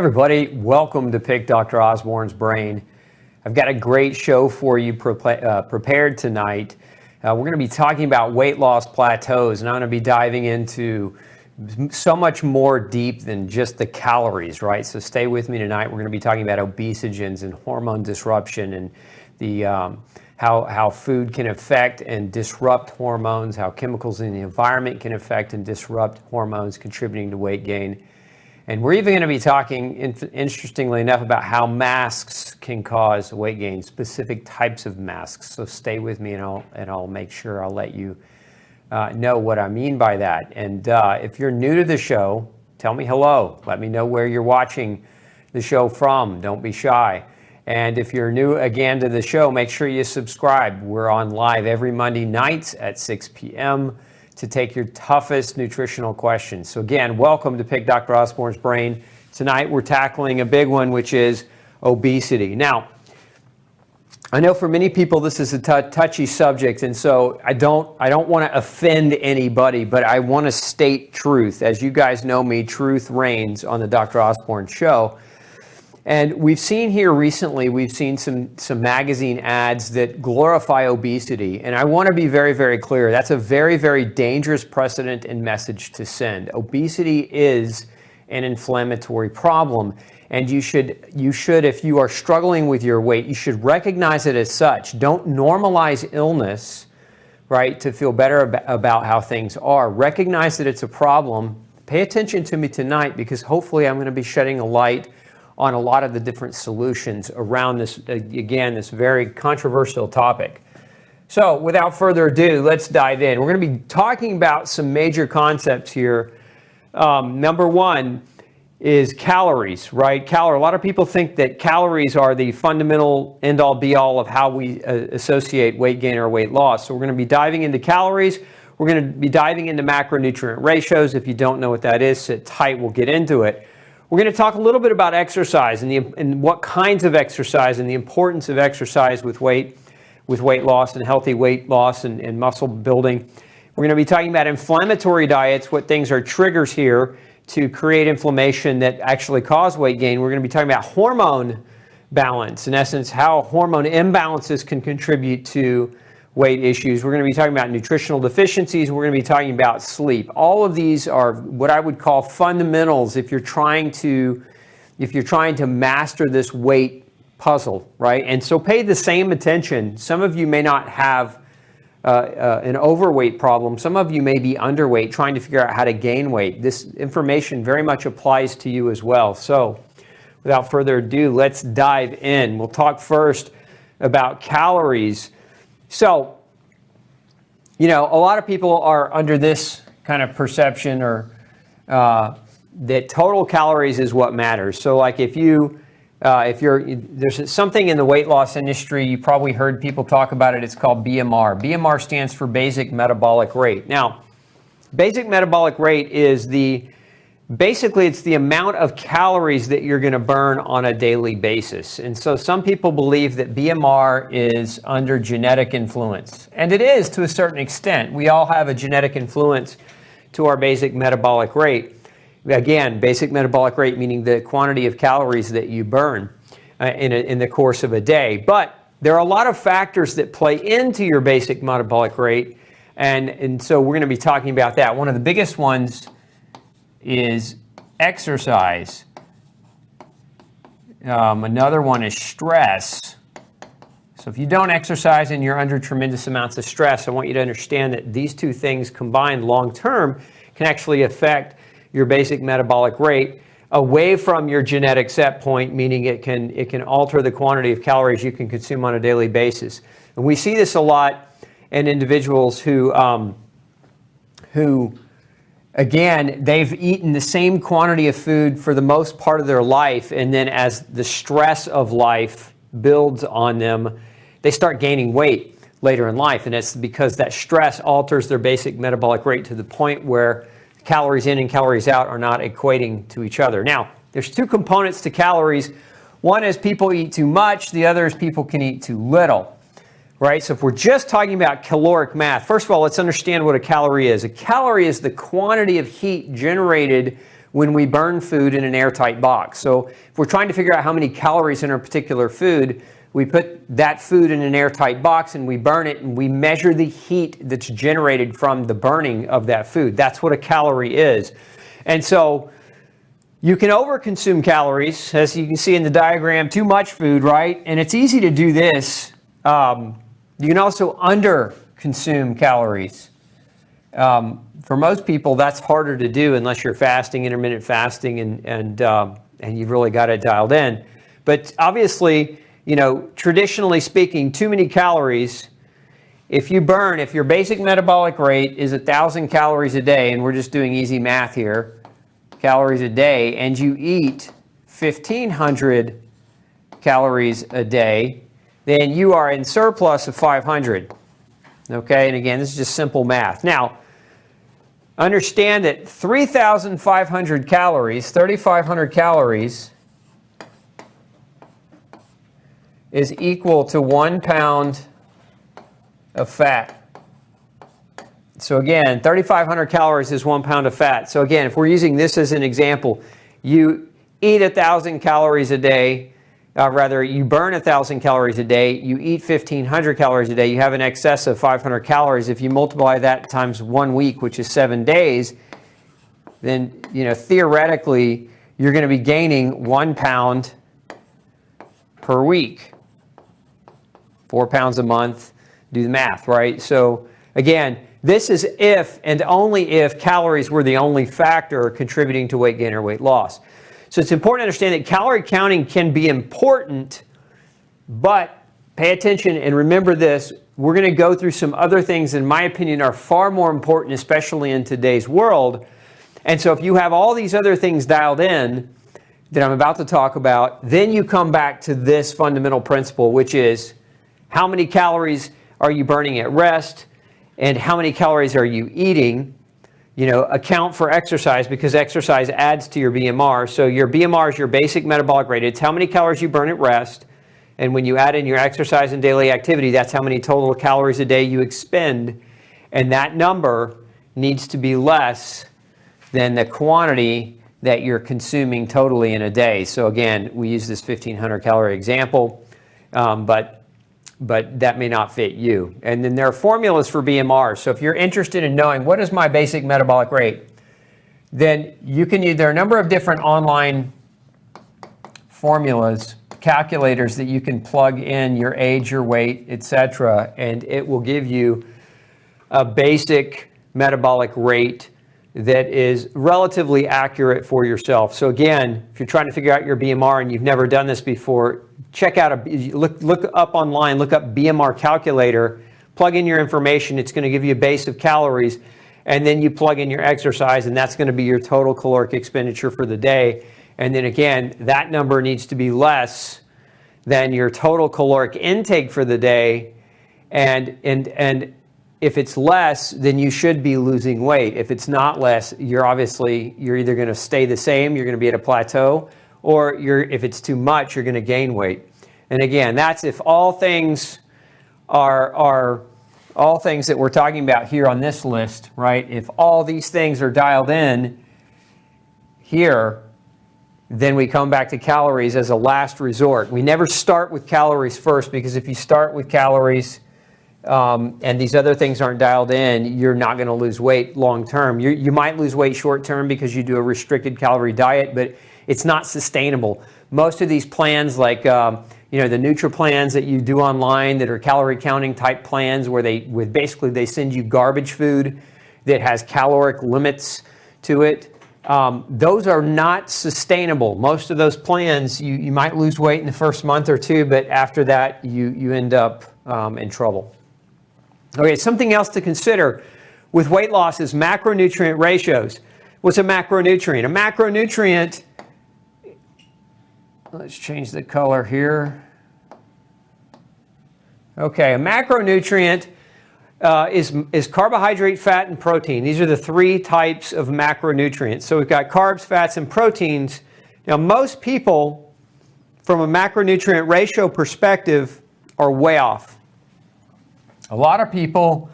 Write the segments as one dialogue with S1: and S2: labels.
S1: everybody, welcome to Pick Dr. Osborne's Brain. I've got a great show for you prepared tonight. We're going to be talking about weight loss plateaus, and I'm going to be diving into so much more deep than just the calories, right? So stay with me tonight. We're going to be talking about obesogens and hormone disruption and the how food can affect and disrupt hormones, how chemicals in the environment can affect and disrupt hormones contributing to weight gain. And we're even going to be talking, interestingly enough, about how masks can cause weight gain, specific types of masks. So stay with me, and I'll make sure I'll let you know what I mean by that. And if you're new to the show, tell me hello. Let me know where you're watching the show from. Don't be shy. And if you're new again to the show, make sure you subscribe. We're on live every Monday nights at 6 p.m. to take your toughest nutritional questions. So again, welcome to Pick Dr. Osborne's Brain. Tonight we're tackling a big one, which is obesity. Now, I know for many people this is a touchy subject, and so I don't want to offend anybody, but I want to state truth. As you guys know me, truth reigns on the Dr. Osborne Show. And we've seen here recently, we've seen some magazine ads that glorify obesity. And I want to be very, very clear. That's a very, very dangerous precedent and message to send. Obesity is an inflammatory problem. And you should, if you are struggling with your weight, you should recognize it as such. Don't normalize illness, right, to feel better about how things are. Recognize that it's a problem. Pay attention to me tonight, because hopefully I'm going to be shedding a light on a lot of the different solutions around this, again, this very controversial topic. So without further ado, let's dive in. We're going to be talking about some major concepts here. Number one is calories, right? A lot of people think that calories are the fundamental end-all be-all of how we associate weight gain or weight loss. So we're going to be diving into calories. We're going to be diving into macronutrient ratios. If you don't know what that is, sit tight, we'll get into it. We're going to talk a little bit about exercise and what kinds of exercise and the importance of exercise with weight loss and healthy weight loss and muscle building. We're going to be talking about inflammatory diets, what things are triggers here to create inflammation that actually cause weight gain. We're going to be talking about hormone balance, in essence, how hormone imbalances can contribute to weight issues. We're going to be talking about nutritional deficiencies. We're going to be talking about sleep. All of these are what I would call fundamentals if you're trying to master this weight puzzle, right? And so pay the same attention. Some of you may not have an overweight problem. Some of you may be underweight, trying to figure out how to gain weight. This information very much applies to you as well. So without further ado, let's dive in. We'll talk first about calories. So, a lot of people are under this kind of perception or that total calories is what matters. So like there's something in the weight loss industry, you probably heard people talk about it, it's called BMR. BMR stands for basic metabolic rate. Now, basic metabolic rate is it's the amount of calories that you're going to burn on a daily basis. And so some people believe that BMR is under genetic influence. And it is to a certain extent. We all have a genetic influence to our basic metabolic rate. Again, basic metabolic rate meaning the quantity of calories that you burn in the course of a day. But there are a lot of factors that play into your basic metabolic rate. And so we're going to be talking about that. One of the biggest ones is exercise. Another one is stress. So if you don't exercise and you're under tremendous amounts of stress, I want you to understand that these two things combined long term can actually affect your basic metabolic rate away from your genetic set point, meaning it can alter the quantity of calories you can consume on a daily basis. And we see this a lot in individuals who again, they've eaten the same quantity of food for the most part of their life, and then as the stress of life builds on them, they start gaining weight later in life. And it's because that stress alters their basic metabolic rate to the point where calories in and calories out are not equating to each other. Now, there's two components to calories. One is people eat too much. The other is people can eat too little. Right? So if we're just talking about caloric math, first of all, let's understand what a calorie is. A calorie is the quantity of heat generated when we burn food in an airtight box. So if we're trying to figure out how many calories in a particular food, we put that food in an airtight box and we burn it, and we measure the heat that's generated from the burning of that food. That's what a calorie is. And so you can overconsume calories, as you can see in the diagram, too much food, right? And it's easy to do this. You can also underconsume calories. For most people, that's harder to do unless you're fasting, intermittent fasting, and you've really got it dialed in. But obviously, traditionally speaking, too many calories, if your basic metabolic rate is 1,000 calories a day, and we're just doing easy math here, calories a day, and you eat 1,500 calories a day, then you are in surplus of 500. Okay, and again, this is just simple math. Now, understand that 3,500 calories, 3,500 calories, is equal to 1 pound of fat. So again, 3,500 calories is 1 pound of fat. So again, if we're using this as an example, you eat 1,000 calories a day, you burn 1,000 calories a day, you eat 1,500 calories a day, you have an excess of 500 calories. If you multiply that times 1 week, which is 7 days, then theoretically, you're going to be gaining 1 pound per week. 4 pounds a month, do the math, right? So again, this is if and only if calories were the only factor contributing to weight gain or weight loss. So it's important to understand that calorie counting can be important, but pay attention and remember this. We're going to go through some other things, in my opinion, are far more important, especially in today's world. And so if you have all these other things dialed in that I'm about to talk about, then you come back to this fundamental principle, which is how many calories are you burning at rest and how many calories are you eating? Account for exercise, because exercise adds to your BMR. So your BMR is your basic metabolic rate. It's how many calories you burn at rest. And when you add in your exercise and daily activity, that's how many total calories a day you expend. And that number needs to be less than the quantity that you're consuming totally in a day. So again, we use this 1,500 calorie example, but that may not fit you. And then there are formulas for BMR. So if you're interested in knowing what is my basic metabolic rate, then you can use, there are a number of different online formulas, calculators that you can plug in your age, your weight, etc., and it will give you a basic metabolic rate that is relatively accurate for yourself. So again, if you're trying to figure out your BMR and you've never done this before, check out look up online, look up BMR calculator, plug in your information. It's going to give you a base of calories, and then you plug in your exercise, and that's going to be your total caloric expenditure for the day. And then again, that number needs to be less than your total caloric intake for the day, and if it's less, then you should be losing weight. If it's not less, you're either going to stay the same, you're going to be at a plateau, or if it's too much, you're going to gain weight. And again, that's if all things are all things that we're talking about here on this list, right? If all these things are dialed in here, then we come back to calories as a last resort. We never start with calories first, because if you start with calories and these other things aren't dialed in, you're not going to lose weight long term. You might lose weight short term because you do a restricted calorie diet, but it's not sustainable. Most of these plans, like the Nutri plans that you do online that are calorie counting type plans, where basically they send you garbage food that has caloric limits to it. Those are not sustainable. Most of those plans, you might lose weight in the first month or two, but after that, you end up in trouble. Okay, something else to consider with weight loss is macronutrient ratios. What's a macronutrient? A macronutrient, let's change the color here. Okay, a macronutrient is carbohydrate, fat, and protein. These are the three types of macronutrients. So we've got carbs, fats, and proteins. Now, most people, from a macronutrient ratio perspective, are way off. A lot of people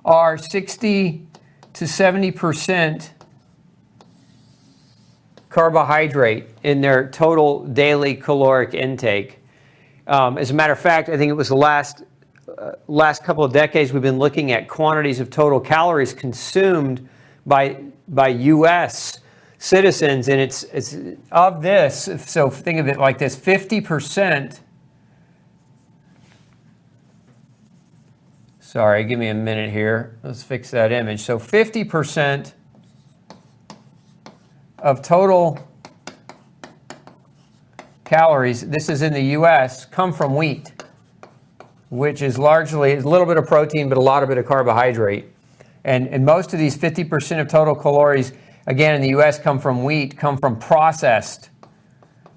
S1: are 60 to 70% carbohydrate in their total daily caloric intake. As a matter of fact, I think it was the last couple of decades we've been looking at quantities of total calories consumed by U.S. citizens, and it's of this. So think of it like this: 50%. Sorry, give me a minute here. Let's fix that image. So 50% of total calories, this is in the U.S., come from wheat, which is largely a little bit of protein, but a lot of it of carbohydrate. And most of these 50% of total calories, again, in the U.S. come from wheat, come from processed,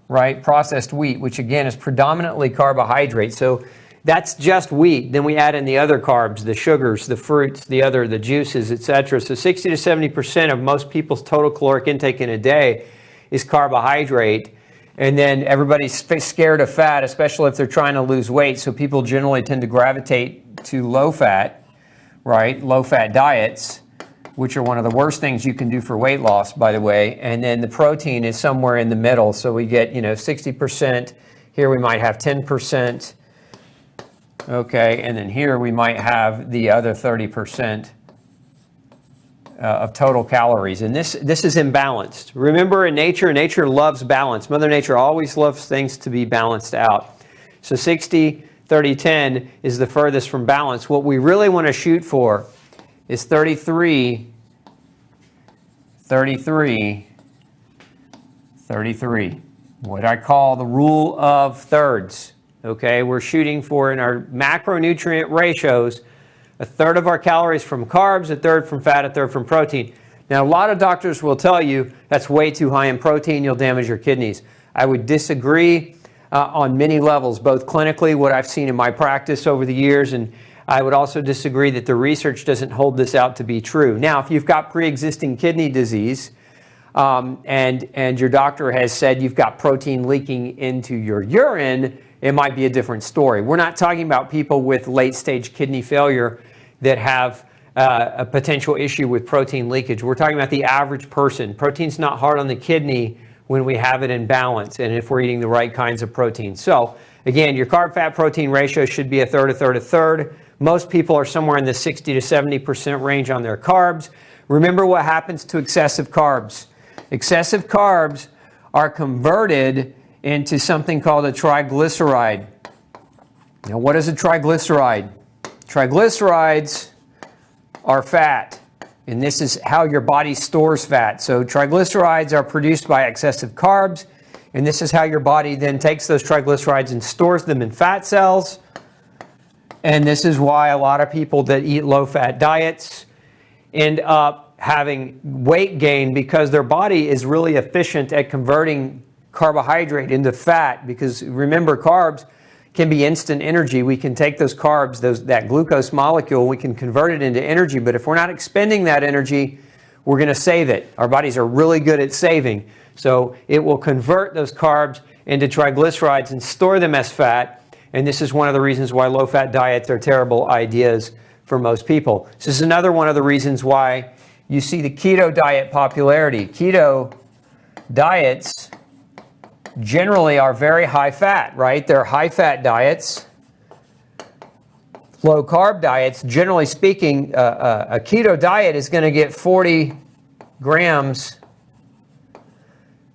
S1: right? Processed wheat, which again is predominantly carbohydrate. So that's just wheat. Then we add in the other carbs, the sugars, the fruits, the juices, etc. So 60 to 70% of most people's total caloric intake in a day is carbohydrate. And then everybody's scared of fat, especially if they're trying to lose weight. So people generally tend to gravitate to low fat, right? Low fat diets, which are one of the worst things you can do for weight loss, by the way. And then the protein is somewhere in the middle. So we get, 60%. Here we might have 10%. Okay, and then here we might have the other 30% of total calories. And this is imbalanced. Remember, in nature loves balance. Mother Nature always loves things to be balanced out. So 60, 30, 10 is the furthest from balance. What we really want to shoot for is 33, 33, 33. What I call the rule of thirds. Okay, we're shooting for, in our macronutrient ratios, a third of our calories from carbs, a third from fat, a third from protein. Now, a lot of doctors will tell you that's way too high in protein, you'll damage your kidneys. I would disagree on many levels, both clinically, what I've seen in my practice over the years, and I would also disagree that the research doesn't hold this out to be true. Now, if you've got pre-existing kidney disease, and your doctor has said you've got protein leaking into your urine, it might be a different story. We're not talking about people with late-stage kidney failure that have a potential issue with protein leakage. We're talking about the average person. Protein's not hard on the kidney when we have it in balance and if we're eating the right kinds of protein. So, again, your carb-fat-protein ratio should be a third, a third, a third. Most people are somewhere in the 60 to 70% range on their carbs. Remember what happens to excessive carbs. Excessive carbs are converted into something called a triglyceride. Now, what is a triglyceride? Triglycerides are fat, and this is how your body stores fat. So triglycerides are produced by excessive carbs, and this is how your body then takes those triglycerides and stores them in fat cells. And this is why a lot of people that eat low-fat diets end up having weight gain, because their body is really efficient at converting carbohydrate into fat. Because remember, carbs can be instant energy. We can take those carbs, that glucose molecule, we can convert it into energy. But if we're not expending that energy, we're going to save it. Our bodies are really good at saving. So it will convert those carbs into triglycerides and store them as fat. And this is one of the reasons why low-fat diets are terrible ideas for most people. This is another one of the reasons why you see the keto diet popularity. Keto diets generally are very high fat, right? They're high fat diets. Low carb diets, generally speaking, a keto diet is going to get 40 grams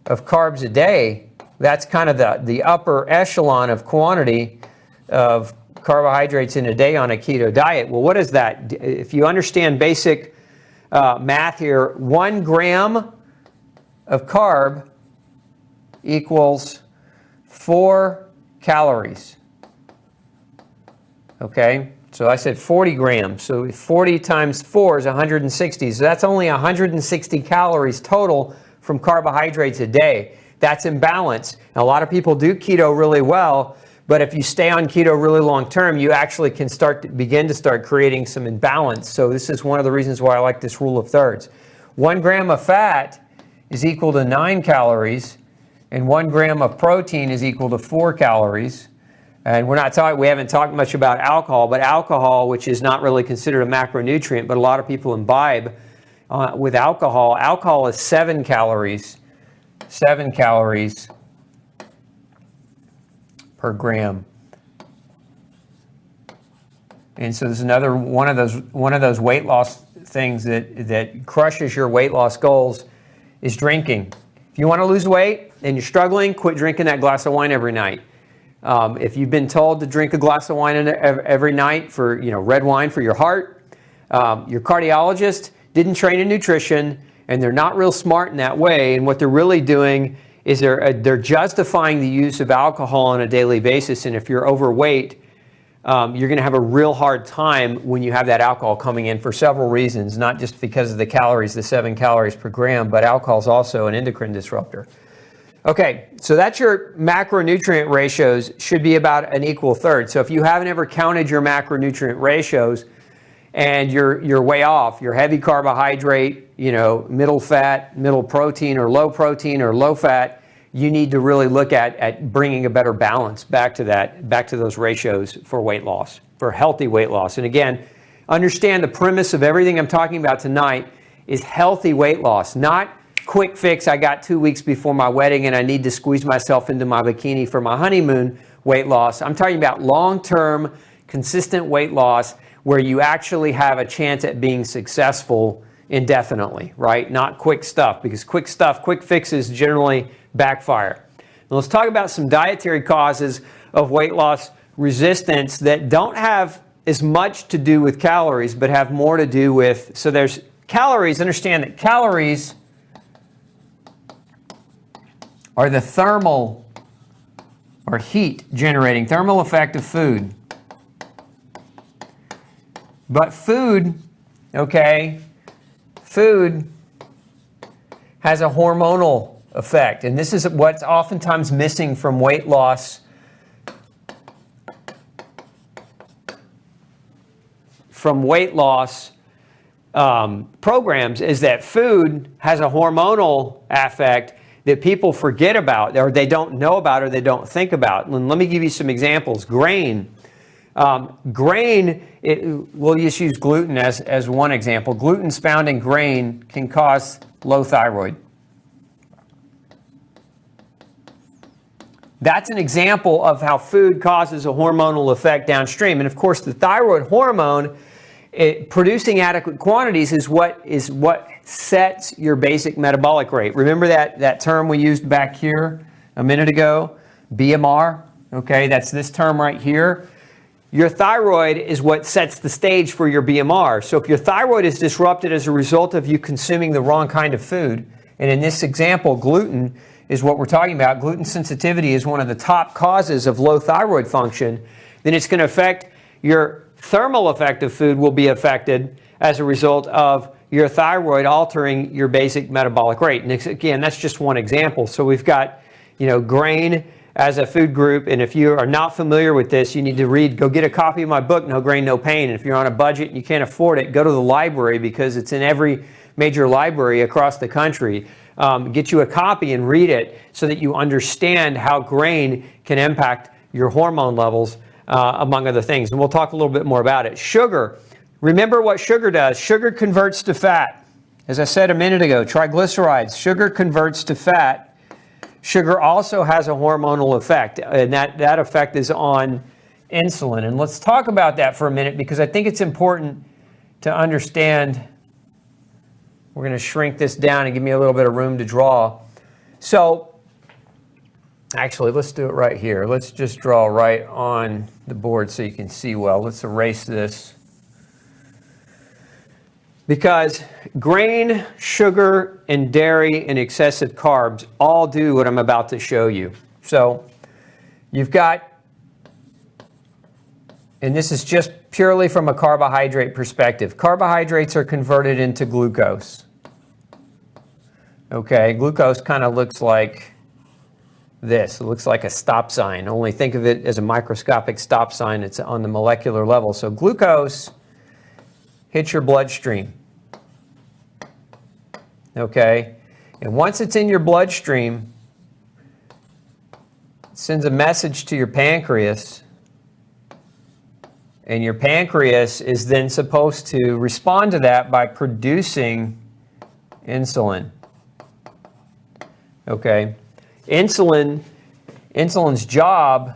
S1: of carbs a day. That's kind of the upper echelon of quantity of carbohydrates in a day on a keto diet. Well, what is that? If you understand basic math here, 1 gram of carb equals 4 calories. Okay, so I said 40 grams. So 40 times 4 is 160. So that's only 160 calories total from carbohydrates a day. That's imbalance. And a lot of people do keto really well, but if you stay on keto really long term, you actually can begin to start creating some imbalance. So this is one of the reasons why I like this rule of thirds. 1 gram of fat is equal to 9 calories, and 1 gram of protein is equal to 4 calories. And we haven't talked much about alcohol, but alcohol, which is not really considered a macronutrient, but a lot of people imbibe with alcohol. Alcohol is 7 calories 7 calories per gram. And so there's another one of those weight loss things that crushes your weight loss goals is drinking. If you want to lose weight and you're struggling, quit drinking that glass of wine every night. If you've been told to drink a glass of wine every night for, red wine for your heart, your cardiologist didn't train in nutrition, and they're not real smart in that way. And what they're really doing is they're justifying the use of alcohol on a daily basis. And if you're overweight, you're going to have a real hard time when you have that alcohol coming in for several reasons, not just because of the calories, the 7 calories per gram, but alcohol is also an endocrine disruptor. Okay, so that's your macronutrient ratios should be about an equal third. So if you haven't ever counted your macronutrient ratios and you're way off, you're heavy carbohydrate, middle fat, middle protein, or low fat, you need to really look at bringing a better balance back to those ratios for weight loss, for healthy weight loss. And again, understand the premise of everything I'm talking about tonight is healthy weight loss, not quick fix. I got 2 weeks before my wedding and I need to squeeze myself into my bikini for my honeymoon weight loss. I'm talking about long-term, consistent weight loss where you actually have a chance at being successful indefinitely, right? Not quick stuff, because quick fixes generally backfire. Now let's talk about some dietary causes of weight loss resistance that don't have as much to do with calories, but have more to do with, so there's calories. Understand that calories are the thermal or heat generating, thermal effect of food. But food has a hormonal effect. And this is what's oftentimes missing from weight loss programs, is that food has a hormonal effect that people forget about, or they don't know about, or they don't think about. And let me give you some examples. Grain, we'll just use gluten as one example. Gluten's found in grain can cause low thyroid. That's an example of how food causes a hormonal effect downstream. And of course, the thyroid hormone, producing adequate quantities is what sets your basic metabolic rate. Remember that term we used back here a minute ago, BMR? Okay, that's this term right here. Your thyroid is what sets the stage for your BMR. So if your thyroid is disrupted as a result of you consuming the wrong kind of food, and in this example, gluten is what we're talking about, gluten sensitivity is one of the top causes of low thyroid function, then it's going to affect your thermal effect of food will be affected as a result of your thyroid altering your basic metabolic rate. And again, that's just one example. So we've got, grain as a food group, and if you are not familiar with this, you need to go get a copy of my book, No Grain, No Pain. And if you're on a budget and you can't afford it, go to the library, because it's in every major library across the country. Get you a copy and read it so that you understand how grain can impact your hormone levels, among other things. And we'll talk a little bit more about it. Sugar. Remember what sugar does. Sugar converts to fat. As I said a minute ago, triglycerides. Sugar converts to fat. Sugar also has a hormonal effect, and that effect is on insulin. And let's talk about that for a minute, because I think it's important to understand. We're going to shrink this down and give me a little bit of room to draw. So, actually, let's do it right here. Let's just draw right on the board so you can see well. Let's erase this. Because grain, sugar, and dairy and excessive carbs all do what I'm about to show you. So you've got, and this is just purely from a carbohydrate perspective. Carbohydrates are converted into glucose. Okay, glucose kind of looks like this. It looks like a stop sign. Only think of it as a microscopic stop sign. It's on the molecular level. So glucose hits your bloodstream. Okay, and once it's in your bloodstream, it sends a message to your pancreas, and your pancreas is then supposed to respond to that by producing insulin. Okay, insulin's job,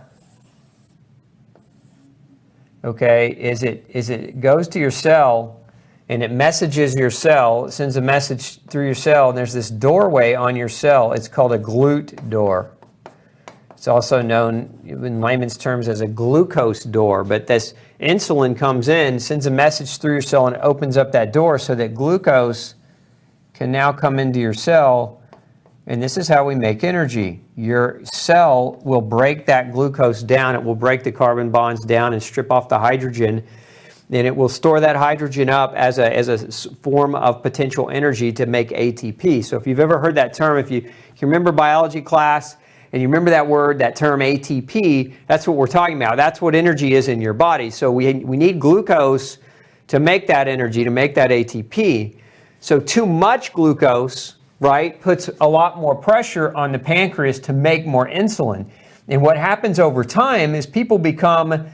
S1: okay, is it goes to your cell and it messages your cell. It sends a message through your cell, and there's this doorway on your cell. It's called a GLUT door. It's also known in layman's terms as a glucose door, but this insulin comes in, sends a message through your cell, and it opens up that door so that glucose can now come into your cell, and this is how we make energy. Your cell will break that glucose down. It will break the carbon bonds down and strip off the hydrogen, and it will store that hydrogen up as a form of potential energy to make ATP. So if you've ever heard that term, if you remember biology class, and you remember that word, that term ATP, that's what we're talking about. That's what energy is in your body. So we need glucose to make that energy, to make that ATP. So too much glucose, right, puts a lot more pressure on the pancreas to make more insulin. And what happens over time is people become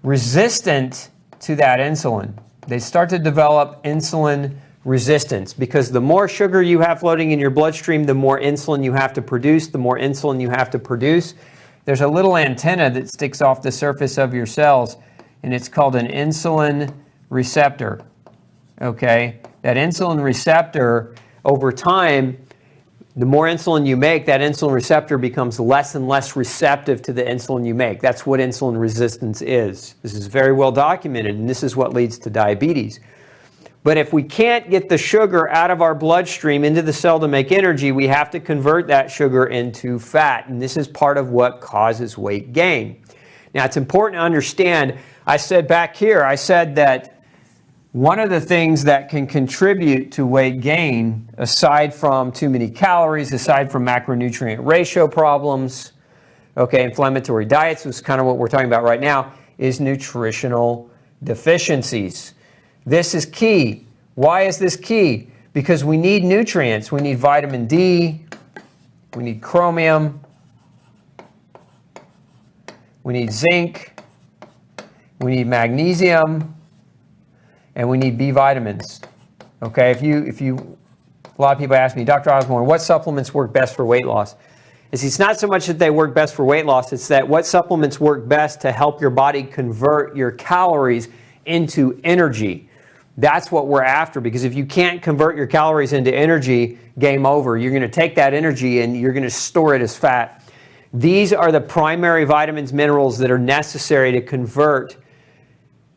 S1: resistant to that insulin. They start to develop insulin resistance, because the more sugar you have floating in your bloodstream, the more insulin you have to produce. The more insulin you have to produce, there's a little antenna that sticks off the surface of your cells, and it's called an insulin receptor. Okay, that insulin receptor, over time, the more insulin you make, that insulin receptor becomes less and less receptive to the insulin you make. That's what insulin resistance is. This is very well documented, and this is what leads to diabetes. But if we can't get the sugar out of our bloodstream into the cell to make energy, we have to convert that sugar into fat. And this is part of what causes weight gain. Now, it's important to understand, I said back here, I said that one of the things that can contribute to weight gain, aside from too many calories, aside from macronutrient ratio problems, okay, inflammatory diets, which is kind of what we're talking about right now, is nutritional deficiencies. This is key. Why is this key? Because we need nutrients. We need vitamin D, we need chromium, we need zinc, we need magnesium, and we need B vitamins. Okay, a lot of people ask me, Dr. Osborne, what supplements work best for weight loss? It's not so much that they work best for weight loss, it's that what supplements work best to help your body convert your calories into energy. That's what we're after, because if you can't convert your calories into energy, game over. You're going to take that energy and you're going to store it as fat. These are the primary vitamins, minerals that are necessary to convert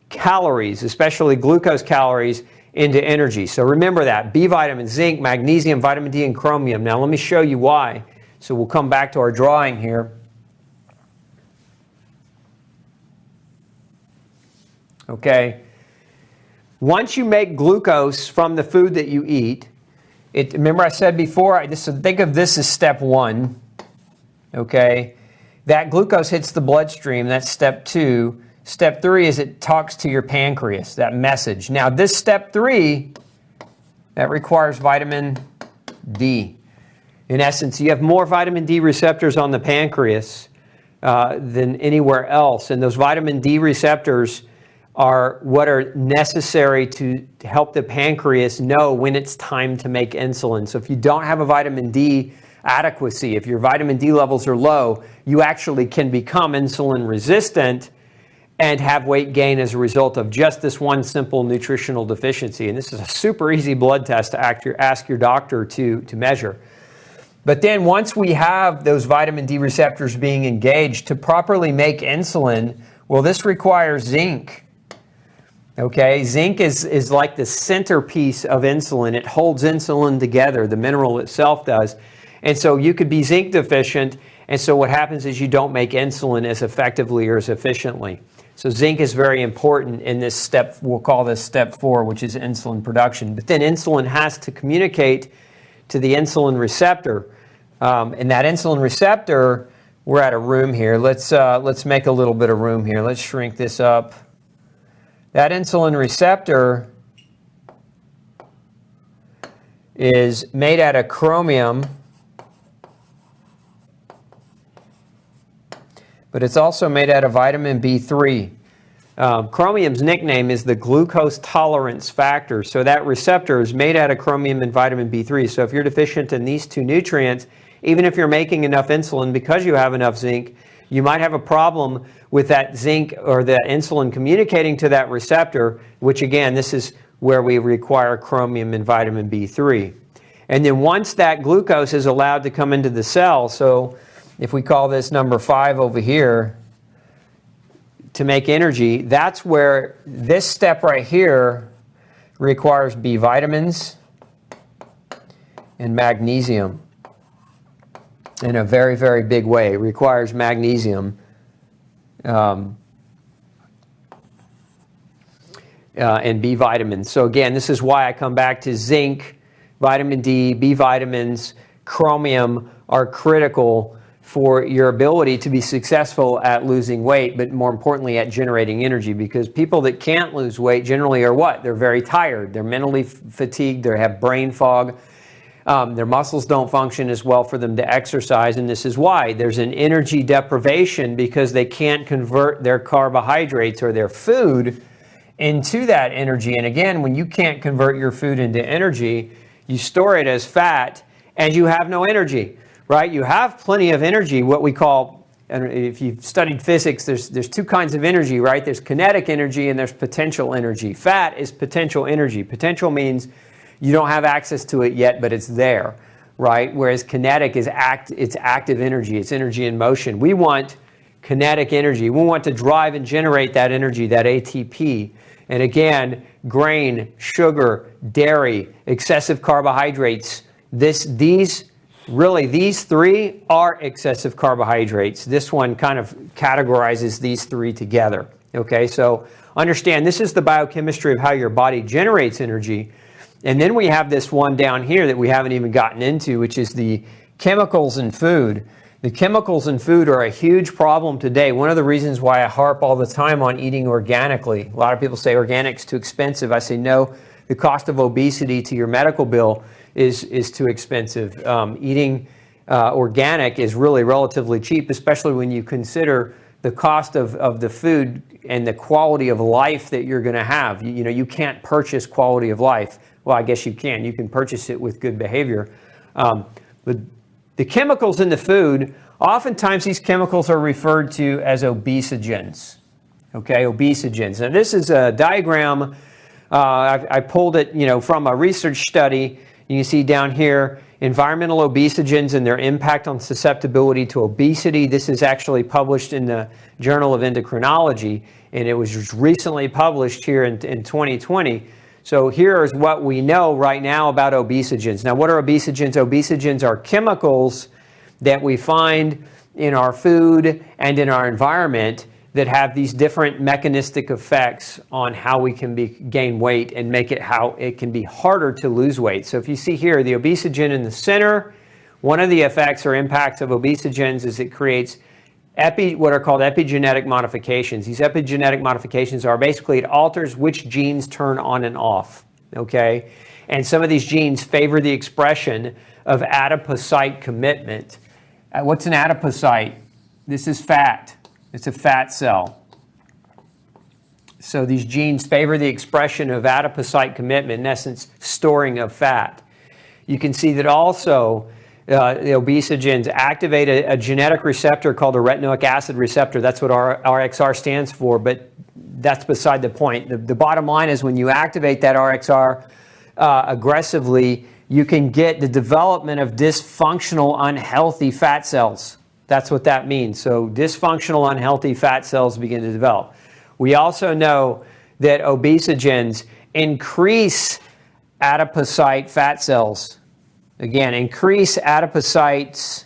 S1: calories, especially glucose calories, into energy. So remember that. B vitamins, zinc, magnesium, vitamin D, and chromium. Now let me show you why. So we'll come back to our drawing here. Okay. Once you make glucose from the food that you eat, remember I said before, think of this as step one, okay? That glucose hits the bloodstream, that's step two. Step three is it talks to your pancreas, that message. Now this step three, that requires vitamin D. In essence, you have more vitamin D receptors on the pancreas than anywhere else, and those vitamin D receptors are what are necessary to help the pancreas know when it's time to make insulin. So if you don't have a vitamin D adequacy, if your vitamin D levels are low, you actually can become insulin resistant and have weight gain as a result of just this one simple nutritional deficiency. And this is a super easy blood test to ask your doctor to measure. But then once we have those vitamin D receptors being engaged to properly make insulin, well, this requires zinc. Okay, zinc is like the centerpiece of insulin. It holds insulin together, the mineral itself does. And so you could be zinc deficient, and so what happens is you don't make insulin as effectively or as efficiently. So zinc is very important in this step, we'll call this step 4, which is insulin production. But then insulin has to communicate to the insulin receptor. And that insulin receptor, we're at a room here. Let's make a little bit of room here. Let's shrink this up. That insulin receptor is made out of chromium, but it's also made out of vitamin B3. Chromium's nickname is the glucose tolerance factor. So that receptor is made out of chromium and vitamin B3. So if you're deficient in these two nutrients, even if you're making enough insulin because you have enough zinc, you might have a problem with that zinc or that insulin communicating to that receptor, which again, this is where we require chromium and vitamin B3. And then once that glucose is allowed to come into the cell, so if we call this number 5 over here, to make energy, that's where this step right here requires B vitamins and magnesium in a very, very big way. It requires magnesium and B vitamins. So again, this is why I come back to zinc, vitamin D, B vitamins, chromium are critical for your ability to be successful at losing weight, but more importantly at generating energy, because people that can't lose weight generally are what? They're very tired. They're mentally fatigued. They have brain fog. Their muscles don't function as well for them to exercise, and this is why there's an energy deprivation, because they can't convert their carbohydrates or their food into that energy. And again, when you can't convert your food into energy, you store it as fat and you have no energy, right? You have plenty of energy, what we call, and if you've studied physics, there's two kinds of energy, right? There's kinetic energy and there's potential energy. Fat is potential energy. Potential means you don't have access to it yet, but it's there, right? Whereas kinetic is it's active energy. It's energy in motion. We want kinetic energy. We want to drive and generate that energy, that ATP. And again, grain, sugar, dairy, excessive carbohydrates, these three are excessive carbohydrates. This one kind of categorizes these three together. Okay, so understand this is the biochemistry of how your body generates energy. And then we have this one down here that we haven't even gotten into, which is the chemicals in food. The chemicals in food are a huge problem today. One of the reasons why I harp all the time on eating organically. A lot of people say organic's too expensive. I say no, the cost of obesity to your medical bill is too expensive. Eating organic is really relatively cheap, especially when you consider the cost of the food and the quality of life that you're going to have. You know, you can't purchase quality of life. Well, I guess you can. You can purchase it with good behavior. But the chemicals in the food, oftentimes these chemicals are referred to as obesogens. Okay, obesogens. Now this is a diagram. I pulled it, from a research study. You can see down here, environmental obesogens and their impact on susceptibility to obesity. This is actually published in the Journal of Endocrinology, and it was recently published here in 2020. So here is what we know right now about obesogens. Now, what are obesogens? Obesogens are chemicals that we find in our food and in our environment that have these different mechanistic effects on how we can gain weight and make it how it can be harder to lose weight. So if you see here, the obesogen in the center, one of the effects or impacts of obesogens is it creates what are called epigenetic modifications. These epigenetic modifications are basically it alters which genes turn on and off, okay? And some of these genes favor the expression of adipocyte commitment. What's an adipocyte? This is fat. It's a fat cell. So these genes favor the expression of adipocyte commitment, in essence, storing of fat. You can see that also the obesogens activate a genetic receptor called a retinoic acid receptor. That's what RXR stands for, but that's beside the point. The bottom line is when you activate that RXR aggressively, you can get the development of dysfunctional, unhealthy fat cells. That's what that means. So dysfunctional, unhealthy fat cells begin to develop. We also know that obesogens increase adipocyte fat cells. Again, increase adipocytes'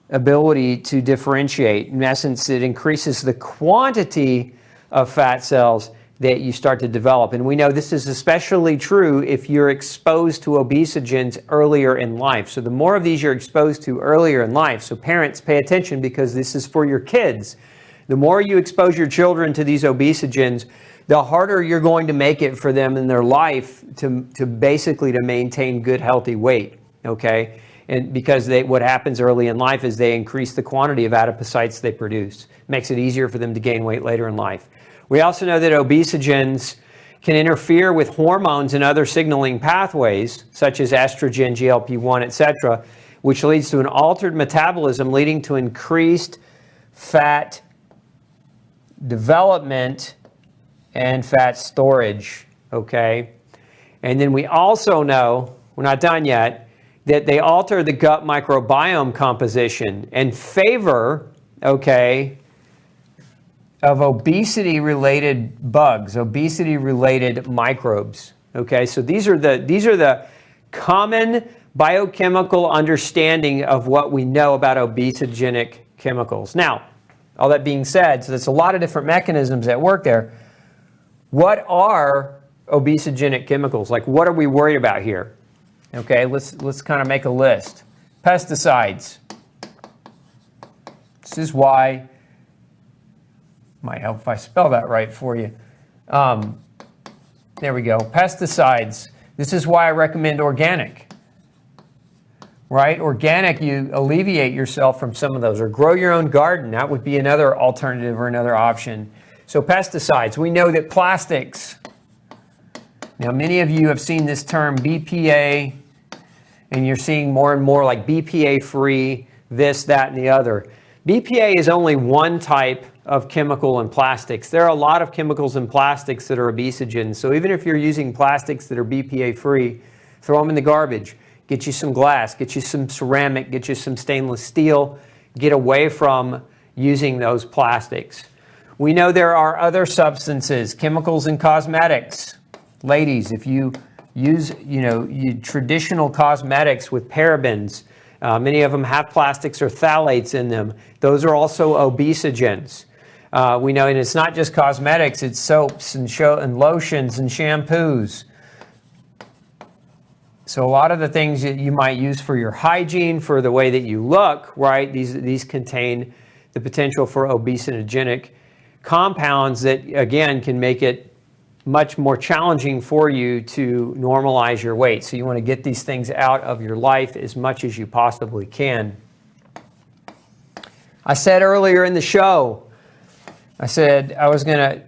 S1: ability to differentiate. In essence, it increases the quantity of fat cells that you start to develop. And we know this is especially true if you're exposed to obesogens earlier in life. So the more of these you're exposed to earlier in life, so parents pay attention because this is for your kids. The more you expose your children to these obesogens, the harder you're going to make it for them in their life to basically maintain good, healthy weight, okay? And because what happens early in life is they increase the quantity of adipocytes they produce. Makes it easier for them to gain weight later in life. We also know that obesogens can interfere with hormones and other signaling pathways, such as estrogen, GLP-1, etc., which leads to an altered metabolism, leading to increased fat development and fat storage, okay? And then we also know, we're not done yet, that they alter the gut microbiome composition in favor, okay, of obesity-related bugs, obesity-related microbes, okay? So these are the common biochemical understanding of what we know about obesogenic chemicals. Now, all that being said, so there's a lot of different mechanisms at work there. What are obesogenic chemicals? Like, what are we worried about here? Okay, let's kind of make a list. Pesticides. This is why, might help if I spell that right for you. There we go. Pesticides. This is why I recommend organic. Right? Organic, you alleviate yourself from some of those, or grow your own garden. That would be another alternative or another option. So pesticides, we know that plastics. Now, many of you have seen this term BPA, and you're seeing more and more like BPA-free, this, that, and the other. BPA is only one type of chemical in plastics. There are a lot of chemicals in plastics that are obesogens. So even if you're using plastics that are BPA-free, throw them in the garbage. Get you some glass, get you some ceramic, get you some stainless steel. Get away from using those plastics. We know there are other substances, chemicals in cosmetics. Ladies, if you use traditional cosmetics with parabens, many of them have plastics or phthalates in them. Those are also obesogens. We know, and it's not just cosmetics, it's soaps and lotions and shampoos. So a lot of the things that you might use for your hygiene, for the way that you look, right, these contain the potential for obesogenic compounds that, again, can make it much more challenging for you to normalize your weight. So you want to get these things out of your life as much as you possibly can. I said earlier in the show, I said I was going to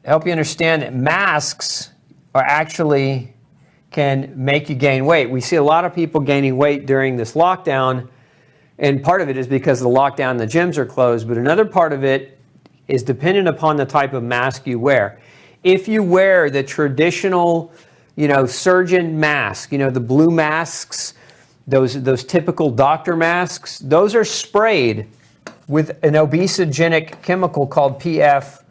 S1: help you understand that masks are actually can make you gain weight. We see a lot of people gaining weight during this lockdown, and part of it is because of the lockdown, the gyms are closed, but another part of it is dependent upon the type of mask you wear. If you wear the traditional, surgeon mask, the blue masks, those typical doctor masks, those are sprayed with an obesogenic chemical called PFOA.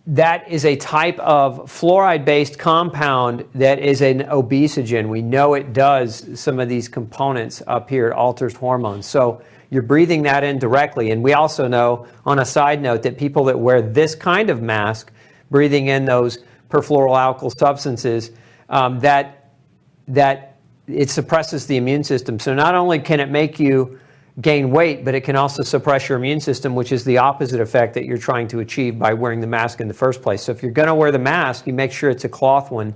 S1: That is a type of fluoride-based compound that is an obesogen. We know it does some of these components up here. It alters hormones. So you're breathing that in directly. And we also know, on a side note, that people that wear this kind of mask, breathing in those perfluoroalkyl substances, that it suppresses the immune system. So not only can it make you gain weight, but it can also suppress your immune system, which is the opposite effect that you're trying to achieve by wearing the mask in the first place. So if you're going to wear the mask, you make sure it's a cloth one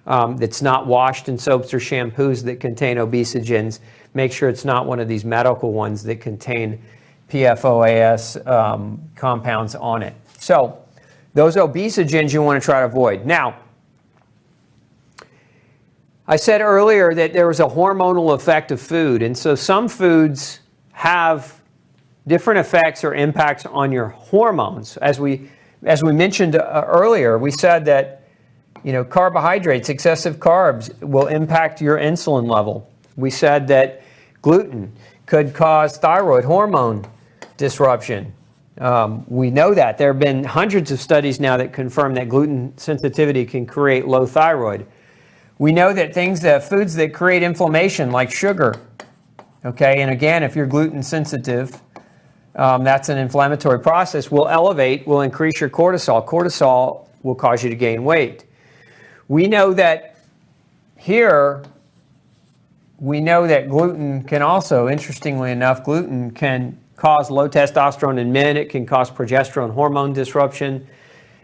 S1: that's not washed in soaps or shampoos that contain obesogens. Make sure it's not one of these medical ones that contain PFOAS compounds on it. So those obesogens you want to try to avoid. Now, I said earlier that there was a hormonal effect of food, and so some foods have different effects or impacts on your hormones. As we mentioned earlier, we said that carbohydrates, excessive carbs, will impact your insulin level. We said that gluten could cause thyroid hormone disruption. We know that. There have been hundreds of studies now that confirm that gluten sensitivity can create low thyroid. We know that foods that create inflammation, like sugar, okay, and again, if you're gluten sensitive, that's an inflammatory process, will increase your cortisol. Cortisol will cause you to gain weight. We know that gluten can also, interestingly enough, gluten can cause low testosterone in men. It can cause progesterone hormone disruption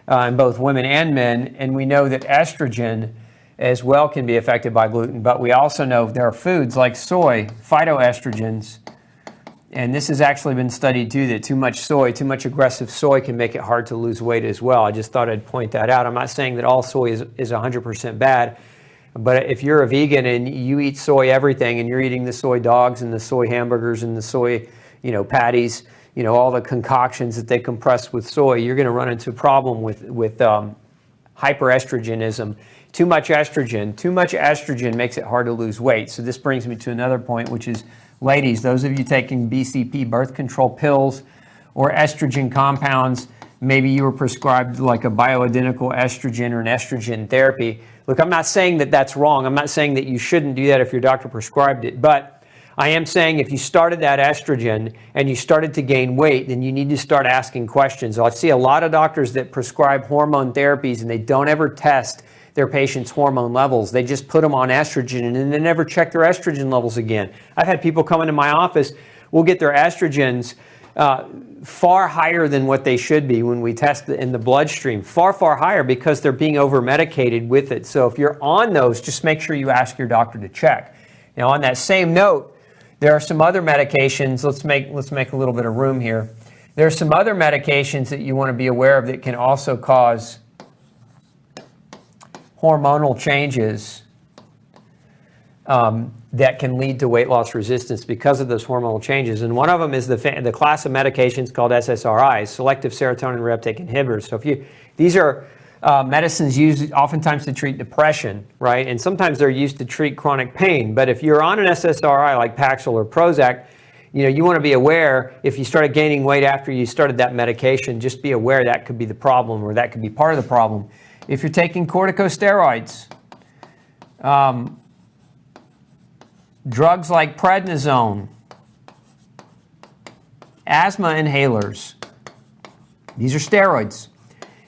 S1: in both women and men. And we know that estrogen as well can be affected by gluten. But we also know there are foods like soy, phytoestrogens, and this has actually been studied too, that too much aggressive soy can make it hard to lose weight as well. I just thought I'd point that out. I'm not saying that all soy is 100% bad, But if you're a vegan and you eat soy everything, and you're eating the soy dogs and the soy hamburgers and the soy, patties, all the concoctions that they compress with soy, you're going to run into a problem with hyperestrogenism. Too much estrogen makes it hard to lose weight. So this brings me to another point, which is, ladies, those of you taking BCP, birth control pills, or estrogen compounds, maybe you were prescribed like a bioidentical estrogen or an estrogen therapy. Look, I'm not saying that that's wrong. I'm not saying that you shouldn't do that if your doctor prescribed it. But I am saying if you started that estrogen and you started to gain weight, then you need to start asking questions. I see a lot of doctors that prescribe hormone therapies and they don't ever test their patients' hormone levels. They just put them on estrogen and then they never check their estrogen levels again. I've had people come into my office, we'll get their estrogens far higher than what they should be when we test in the bloodstream, far higher, because they're being over medicated with it. So if you're on those, just make sure you ask your doctor to check. Now, on that same note, there are some other medications. Let's make a little bit of room here. There are some other medications that you want to be aware of that can also cause hormonal changes that can lead to weight loss resistance because of those hormonal changes. And one of them is the class of medications called SSRIs, selective serotonin reuptake inhibitors. So these are medicines used oftentimes to treat depression, right? And sometimes they're used to treat chronic pain. But if you're on an SSRI like Paxil or Prozac, you want to be aware, if you started gaining weight after you started that medication, just be aware that could be the problem, or that could be part of the problem. If you're taking corticosteroids, drugs like prednisone, asthma inhalers, these are steroids.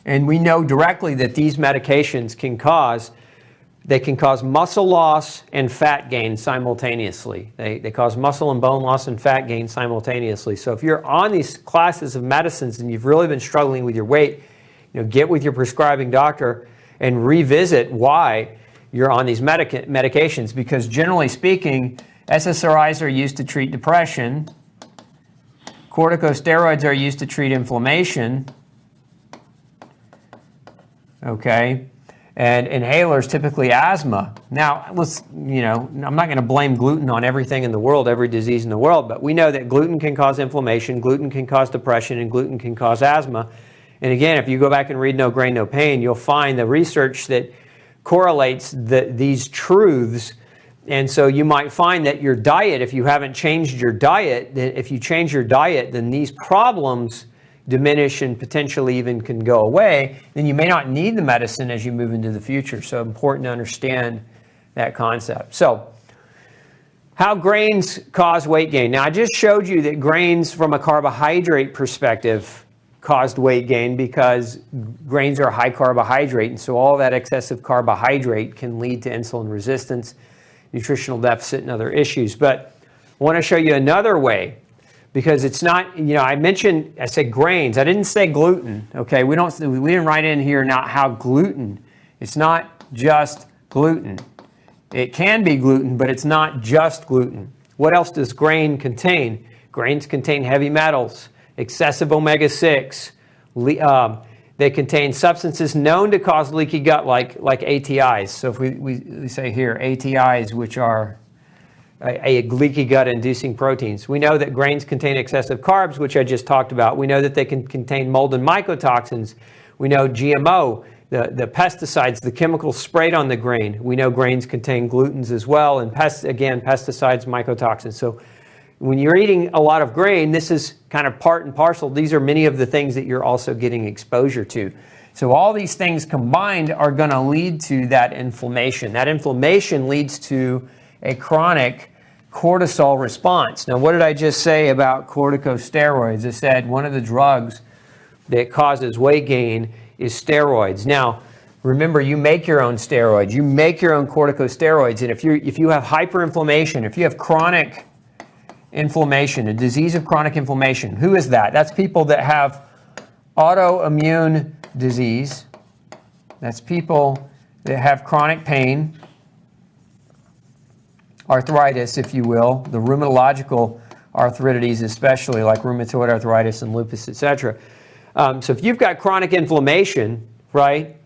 S1: And we know directly that these medications can cause muscle loss and fat gain simultaneously. They cause muscle and bone loss and fat gain simultaneously. So if you're on these classes of medicines and you've really been struggling with your weight, get with your prescribing doctor and revisit why you're on these medications, because generally speaking, SSRIs are used to treat depression, corticosteroids are used to treat inflammation, okay, and inhalers typically asthma. Now, I'm not going to blame gluten on everything in the world, every disease in the world, but we know that gluten can cause inflammation, gluten can cause depression, and gluten can cause asthma. And again, if you go back and read No Grain, No Pain, you'll find the research that correlates these truths. And so you might find that your diet, if you haven't changed your diet, if you change your diet, then these problems diminish and potentially even can go away. Then you may not need the medicine as you move into the future. So important to understand that concept. So how grains cause weight gain. Now, I just showed you that grains from a carbohydrate perspective caused weight gain because grains are high carbohydrate, and so all that excessive carbohydrate can lead to insulin resistance, nutritional deficit, and other issues. But I want to show you another way, because it's not, I said grains, I didn't say gluten, okay? We didn't write in here not how gluten, it's not just gluten. It can be gluten, but it's not just gluten. What else does grain contain? Grains contain heavy metals, excessive omega-6. They contain substances known to cause leaky gut, like ATIs. So if we say here ATIs, which are a leaky gut inducing proteins. We know that grains contain excessive carbs, which I just talked about. We know that they can contain mold and mycotoxins. We know GMO, the pesticides, the chemicals sprayed on the grain. We know grains contain glutens as well, and pesticides, mycotoxins. So when you're eating a lot of grain, this is kind of part and parcel. These are many of the things that you're also getting exposure to. So all these things combined are going to lead to that inflammation. That inflammation leads to a chronic cortisol response. Now, what did I just say about corticosteroids? I said one of the drugs that causes weight gain is steroids. Now, remember, you make your own steroids. You make your own corticosteroids. And if you have hyperinflammation, if you have chronic inflammation, a disease of chronic inflammation, who is that? That's people that have autoimmune disease. That's people that have chronic pain, arthritis, if you will, the rheumatological arthritides, especially like rheumatoid arthritis and lupus, etc. So if you've got chronic inflammation, right,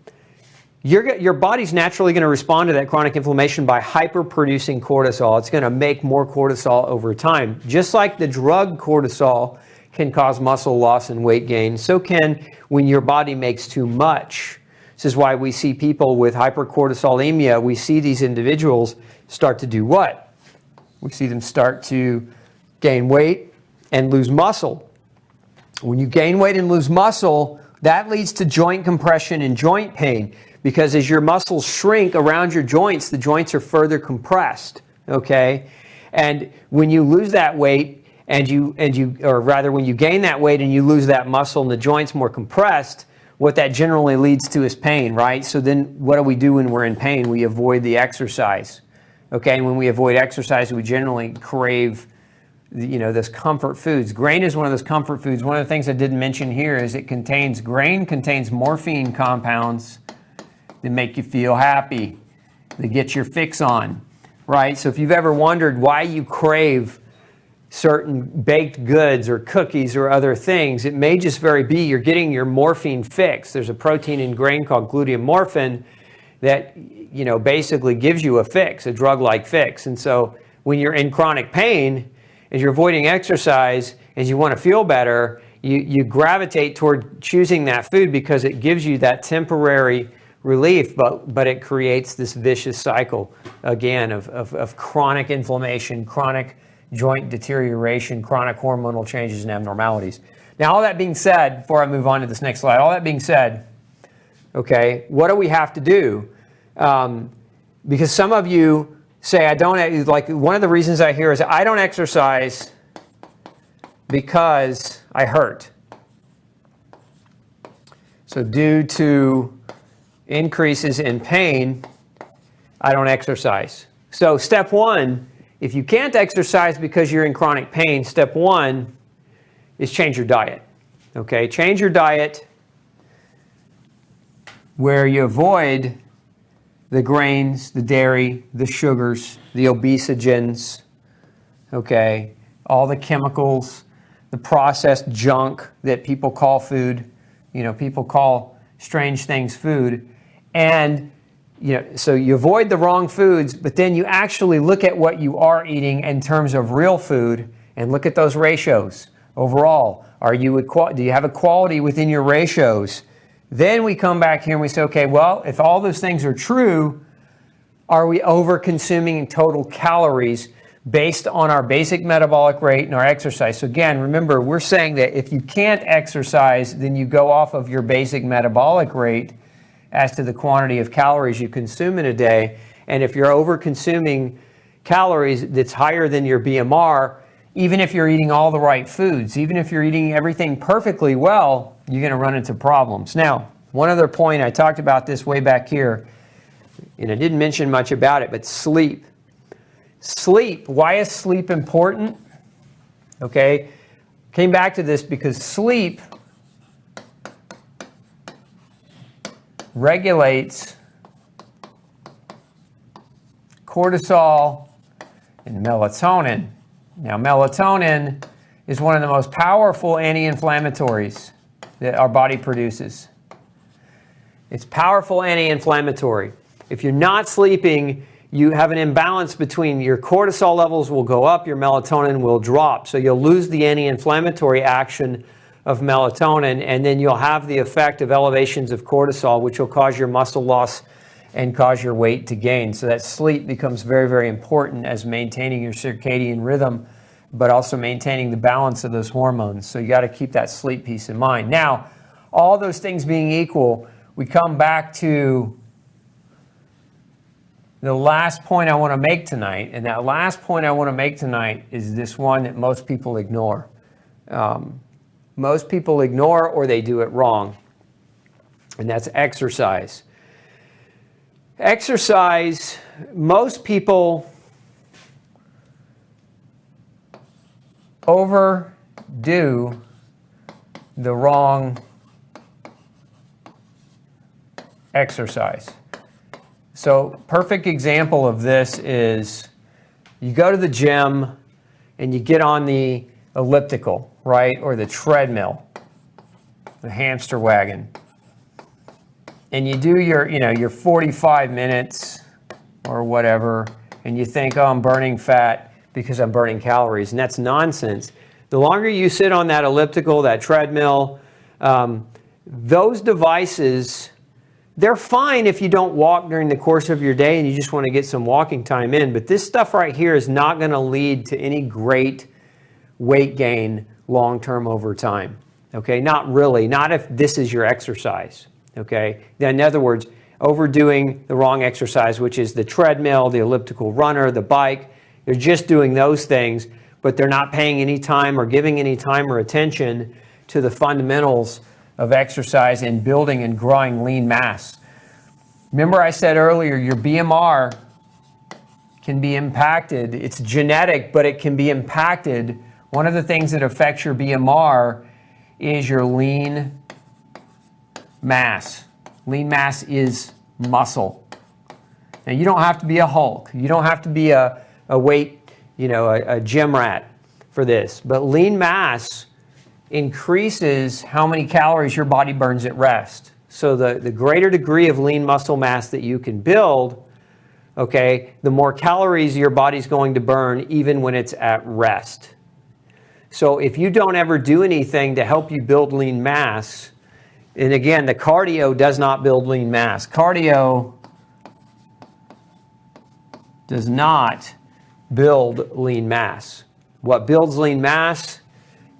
S1: your body's naturally going to respond to that chronic inflammation by hyperproducing cortisol. It's going to make more cortisol over time. Just like the drug cortisol can cause muscle loss and weight gain, so can when your body makes too much. This is why we see people with hypercortisolemia. We see these individuals start to do what? We see them start to gain weight and lose muscle. When you gain weight and lose muscle, that leads to joint compression and joint pain, because as your muscles shrink around your joints, the joints are further compressed, okay? And when you lose that weight when you gain that weight and you lose that muscle and the joint's more compressed, what that generally leads to is pain, right? So then what do we do when we're in pain? We avoid the exercise, okay? And when we avoid exercise, we generally crave those comfort foods. Grain is one of those comfort foods. One of the things I didn't mention here is grain contains morphine compounds that make you feel happy, that get your fix on, right? So if you've ever wondered why you crave certain baked goods or cookies or other things, it may just be you're getting your morphine fix. There's a protein in grain called gluteomorphin that basically gives you a fix, a drug-like fix. And so when you're in chronic pain, as you're avoiding exercise, as you want to feel better, you gravitate toward choosing that food because it gives you that temporary relief, but it creates this vicious cycle, again, of chronic inflammation, chronic joint deterioration, chronic hormonal changes and abnormalities. Now, all that being said, before I move on to this next slide, all that being said, okay, what do we have to do? Because some of you say, one of the reasons I hear is I don't exercise because I hurt. So due to increases in pain, I don't exercise. So step one, if you can't exercise because you're in chronic pain, step one is change your diet. Okay, change your diet where you avoid the grains, the dairy, the sugars, the obesogens, okay, all the chemicals, the processed junk that people call food. People call strange things food. And, so you avoid the wrong foods, but then you actually look at what you are eating in terms of real food and look at those ratios overall. Do you have equality within your ratios? Then we come back here and we say, okay, well, if all those things are true, are we over-consuming total calories based on our basic metabolic rate and our exercise? So again, remember, we're saying that if you can't exercise, then you go off of your basic metabolic rate as to the quantity of calories you consume in a day. And if you're over-consuming calories that's higher than your BMR, even if you're eating all the right foods, even if you're eating everything perfectly well, you're going to run into problems. Now, one other point, I talked about this way back here, and I didn't mention much about it, but sleep. Sleep, why is sleep important? Okay, came back to this because sleep regulates cortisol and melatonin. Now, melatonin is one of the most powerful anti-inflammatories that our body produces. It's powerful anti-inflammatory. If you're not sleeping, you have an imbalance between your cortisol levels will go up, your melatonin will drop. So you'll lose the anti-inflammatory action of melatonin, and then you'll have the effect of elevations of cortisol, which will cause your muscle loss and cause your weight to gain. So that sleep becomes very, very important as maintaining your circadian rhythm, but also maintaining the balance of those hormones. So you got to keep that sleep piece in mind. Now, all those things being equal, we come back to the last point I want to make tonight, and that last point I want to make tonight is this one that most people ignore. Most people ignore or they do it wrong, and that's exercise. Exercise, most people overdo the wrong exercise. So, perfect example of this is you go to the gym and you get on the elliptical, right, or the treadmill, the hamster wagon. and you do your 45 minutes or whatever, and you think, oh, I'm burning fat because I'm burning calories, and that's nonsense. The longer you sit on that elliptical, that treadmill, those devices, they're fine if you don't walk during the course of your day and you just want to get some walking time in, but this stuff right here is not going to lead to any great weight gain long-term over time. Okay, not really, not if this is your exercise. Okay, in other words, overdoing the wrong exercise, which is the treadmill, the elliptical runner, the bike. They're just doing those things, but they're not paying any time or giving any time or attention to the fundamentals of exercise and building and growing lean mass. Remember I said earlier, your BMR can be impacted. It's genetic, but it can be impacted. One of the things that affects your BMR is your lean mass. Lean mass is muscle. Now, you don't have to be a Hulk. You don't have to be a weight, a gym rat for this. But lean mass increases how many calories your body burns at rest. So the greater degree of lean muscle mass that you can build, okay, the more calories your body's going to burn even when it's at rest. So if you don't ever do anything to help you build lean mass, and again, the cardio does not build lean mass. Cardio does not build lean mass. What builds lean mass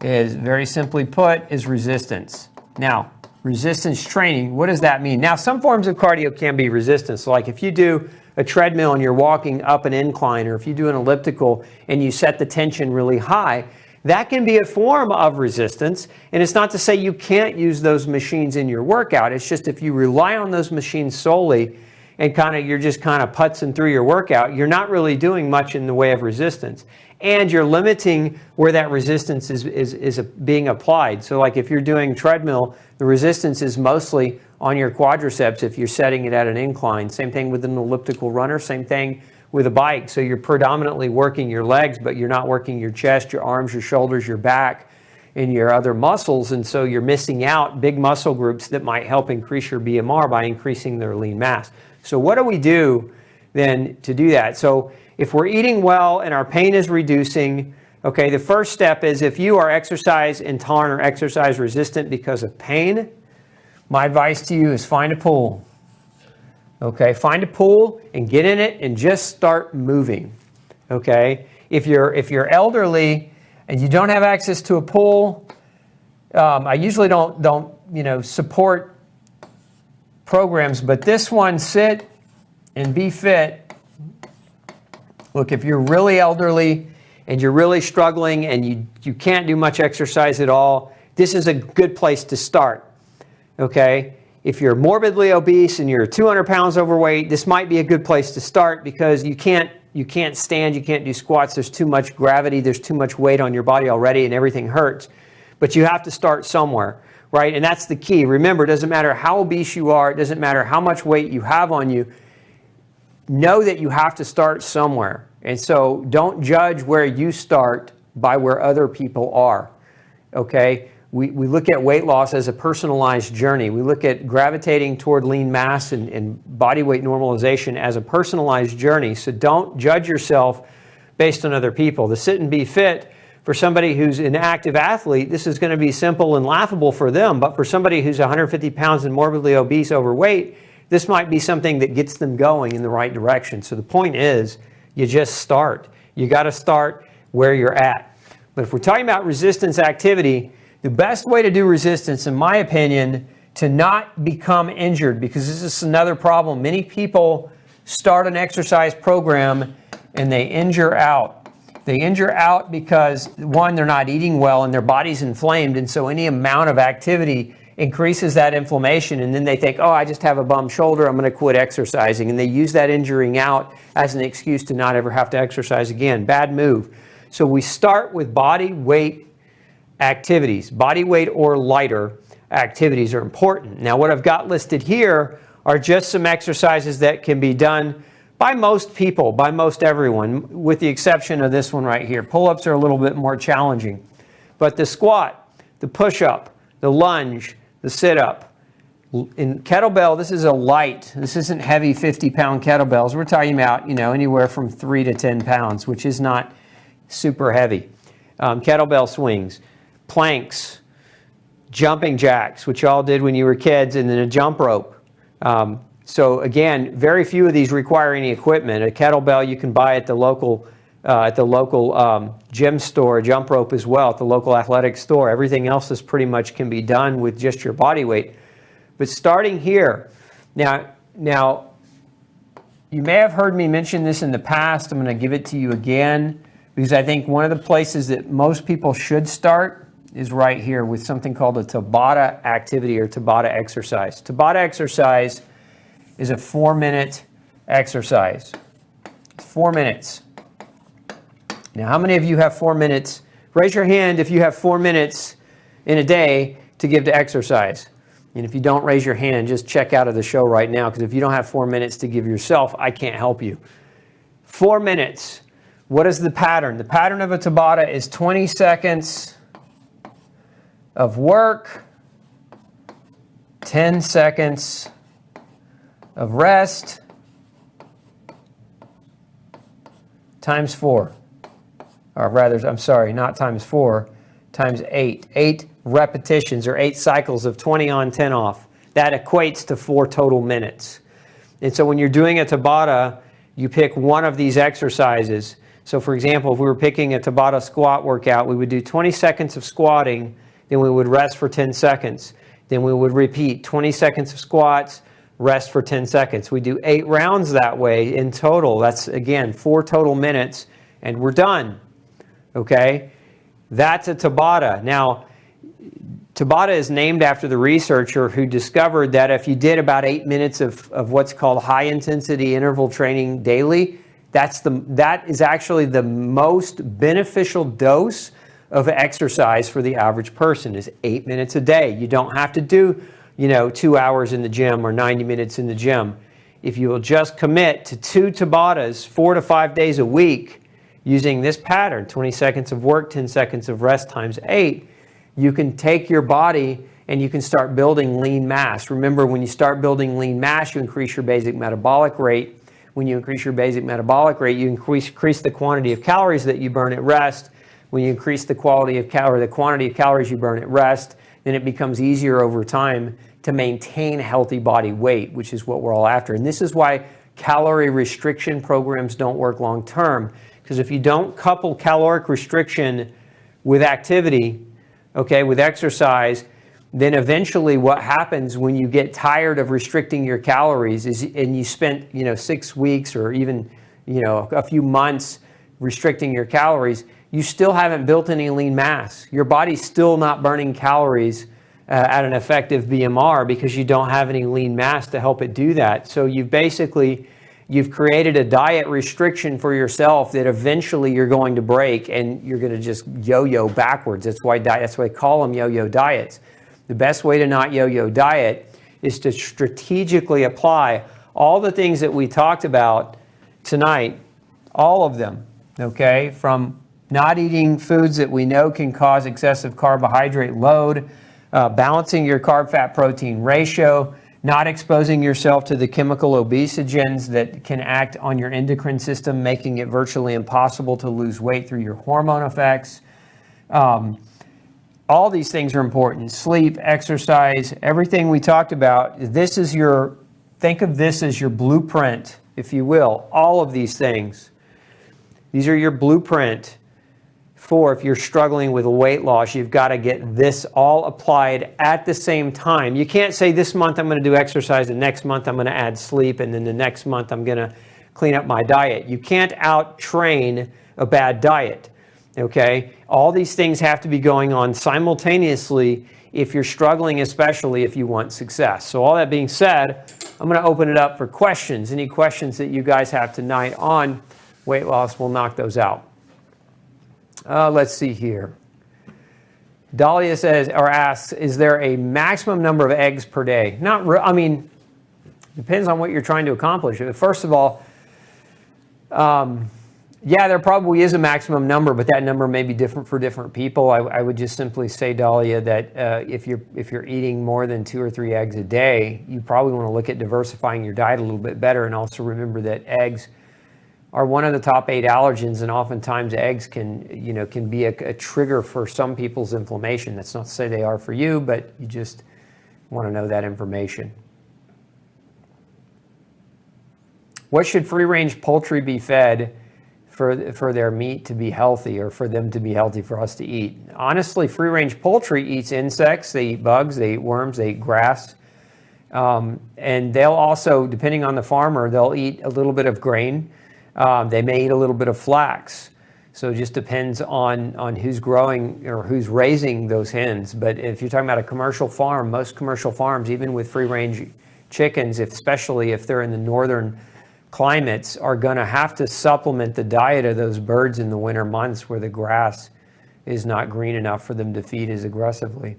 S1: is, very simply put, is resistance. Now, resistance training, what does that mean? Now, some forms of cardio can be resistance. So like if you do a treadmill and you're walking up an incline, or if you do an elliptical and you set the tension really high, that can be a form of resistance. And it's not to say you can't use those machines in your workout. It's just if you rely on those machines solely and you're just putzing through your workout, you're not really doing much in the way of resistance. And you're limiting where that resistance is being applied. So like if you're doing treadmill, the resistance is mostly on your quadriceps if you're setting it at an incline. Same thing with an elliptical runner, same thing with a bike. So you're predominantly working your legs, but you're not working your chest, your arms, your shoulders, your back, and your other muscles. And so you're missing out big muscle groups that might help increase your BMR by increasing their lean mass. So what do we do then to do that? So if we're eating well and our pain is reducing, okay, the first step is if you are exercise intolerant or exercise resistant because of pain, my advice to you is find a pool. Okay, find a pool and get in it and just start moving. Okay, if you're elderly and you don't have access to a pool, I usually don't support programs, but this one, Sit and Be Fit. Look, if you're really elderly and you're really struggling and you can't do much exercise at all, this is a good place to start. Okay. If you're morbidly obese and you're 200 pounds overweight, this might be a good place to start because you can't stand, you can't do squats, there's too much gravity, there's too much weight on your body already and everything hurts. But you have to start somewhere, right? And that's the key. Remember, it doesn't matter how obese you are, it doesn't matter how much weight you have on you, know that you have to start somewhere. And so don't judge where you start by where other people are, okay? We look at weight loss as a personalized journey. We look at gravitating toward lean mass and body weight normalization as a personalized journey. So don't judge yourself based on other people. The Sit and Be Fit, for somebody who's an active athlete, this is going to be simple and laughable for them. But for somebody who's 150 pounds and morbidly obese, overweight, this might be something that gets them going in the right direction. So the point is, you just start. You got to start where you're at. But if we're talking about resistance activity, the best way to do resistance, in my opinion, to not become injured, because this is another problem. Many people start an exercise program and they injure out. They injure out because, one, they're not eating well and their body's inflamed, and so any amount of activity increases that inflammation, and then they think, oh, I just have a bum shoulder, I'm going to quit exercising, and they use that injuring out as an excuse to not ever have to exercise again. Bad move. So we start with body weight activities. Body weight or lighter activities are important. Now, what I've got listed here are just some exercises that can be done by most people, by most everyone, with the exception of this one right here. Pull-ups are a little bit more challenging. But the squat, the push-up, the lunge, the sit-up, In kettlebell, this is a light. This isn't heavy 50-pound kettlebells. We're talking about, anywhere from 3 to 10 pounds, which is not super heavy. Kettlebell swings, planks, jumping jacks, which you all did when you were kids, and then a jump rope. So again, very few of these require any equipment. A kettlebell you can buy at the local gym store, a jump rope as well at the local athletic store. Everything else is pretty much can be done with just your body weight. But starting here, now you may have heard me mention this in the past. I'm going to give it to you again because I think one of the places that most people should start is right here with something called a Tabata activity or Tabata exercise. Tabata exercise is a 4-minute exercise. 4 minutes. Now, how many of you have 4 minutes? Raise your hand if you have 4 minutes in a day to give to exercise. And if you don't raise your hand, just check out of the show right now, because if you don't have 4 minutes to give yourself, I can't help you. 4 minutes. What is the pattern? The pattern of a Tabata is 20 seconds of work, 10 seconds of rest, times 4. Or rather, I'm sorry, not times 4, times 8. 8 repetitions or 8 cycles of 20 on, 10 off. That equates to 4 total minutes. And so when you're doing a Tabata, you pick one of these exercises. So for example, if we were picking a Tabata squat workout, we would do 20 seconds of squatting, then we would rest for 10 seconds. Then we would repeat 20 seconds of squats, rest for 10 seconds. We do 8 rounds that way in total. That's, again, 4 total minutes, and we're done. Okay? That's a Tabata. Now, Tabata is named after the researcher who discovered that if you did about 8 minutes of what's called high-intensity interval training daily, that is actually the most beneficial dose of exercise for the average person, is 8 minutes a day. You don't have to do 2 hours in the gym or 90 minutes in the gym. If you will just commit to 2 Tabatas 4 to 5 days a week using this pattern, 20 seconds of work, 10 seconds of rest times 8, you can take your body and you can start building lean mass. Remember, when you start building lean mass, you increase your basic metabolic rate. When you increase your basic metabolic rate, you increase the quantity of calories that you burn at rest. When you increase the quantity of calories you burn at rest, then it becomes easier over time to maintain healthy body weight, which is what we're all after. And this is why calorie restriction programs don't work long term, because if you don't couple caloric restriction with activity, with exercise, then eventually what happens when you get tired of restricting your calories is, and you spent 6 weeks or even a few months restricting your calories, you still haven't built any lean mass. Your body's still not burning calories at an effective BMR because you don't have any lean mass to help it do that. So you've created a diet restriction for yourself that eventually you're going to break, and you're going to just yo-yo backwards. That's why they call them yo-yo diets. The best way to not yo-yo diet is to strategically apply all the things that we talked about tonight, all of them, from not eating foods that we know can cause excessive carbohydrate load, balancing your carb-fat protein ratio, not exposing yourself to the chemical obesogens that can act on your endocrine system, making it virtually impossible to lose weight through your hormone effects. All these things are important. Sleep, exercise, everything we talked about. Think of this as your blueprint, if you will. All of these things. These are your blueprint for if you're struggling with weight loss. You've got to get this all applied at the same time. You can't say this month I'm going to do exercise, and next month I'm going to add sleep, and then the next month I'm going to clean up my diet. You can't out-train a bad diet, All these things have to be going on simultaneously if you're struggling, especially if you want success. So all that being said, I'm going to open it up for questions. Any questions that you guys have tonight on weight loss, we'll knock those out. Let's see here. Dahlia asks, is there a maximum number of eggs per day? Depends on what you're trying to accomplish. First of all, Yeah, there probably is a maximum number, but that number may be different for different people. I would just simply say, Dahlia, that if you're eating more than 2 or 3 eggs a day, you probably want to look at diversifying your diet a little bit better, and also remember that eggs are one of the top 8 allergens, and oftentimes eggs can be a trigger for some people's inflammation. That's not to say they are for you, but you just want to know that information. What should free-range poultry be fed for their meat to be healthy, or for them to be healthy for us to eat? Honestly, free-range poultry eats insects, they eat bugs, they eat worms, they eat grass. And they'll also, depending on the farmer, they'll eat a little bit of grain. They may eat a little bit of flax. So it just depends on who's growing or who's raising those hens. But if you're talking about a commercial farm, most commercial farms, even with free-range chickens, especially if they're in the northern climates, are going to have to supplement the diet of those birds in the winter months where the grass is not green enough for them to feed as aggressively.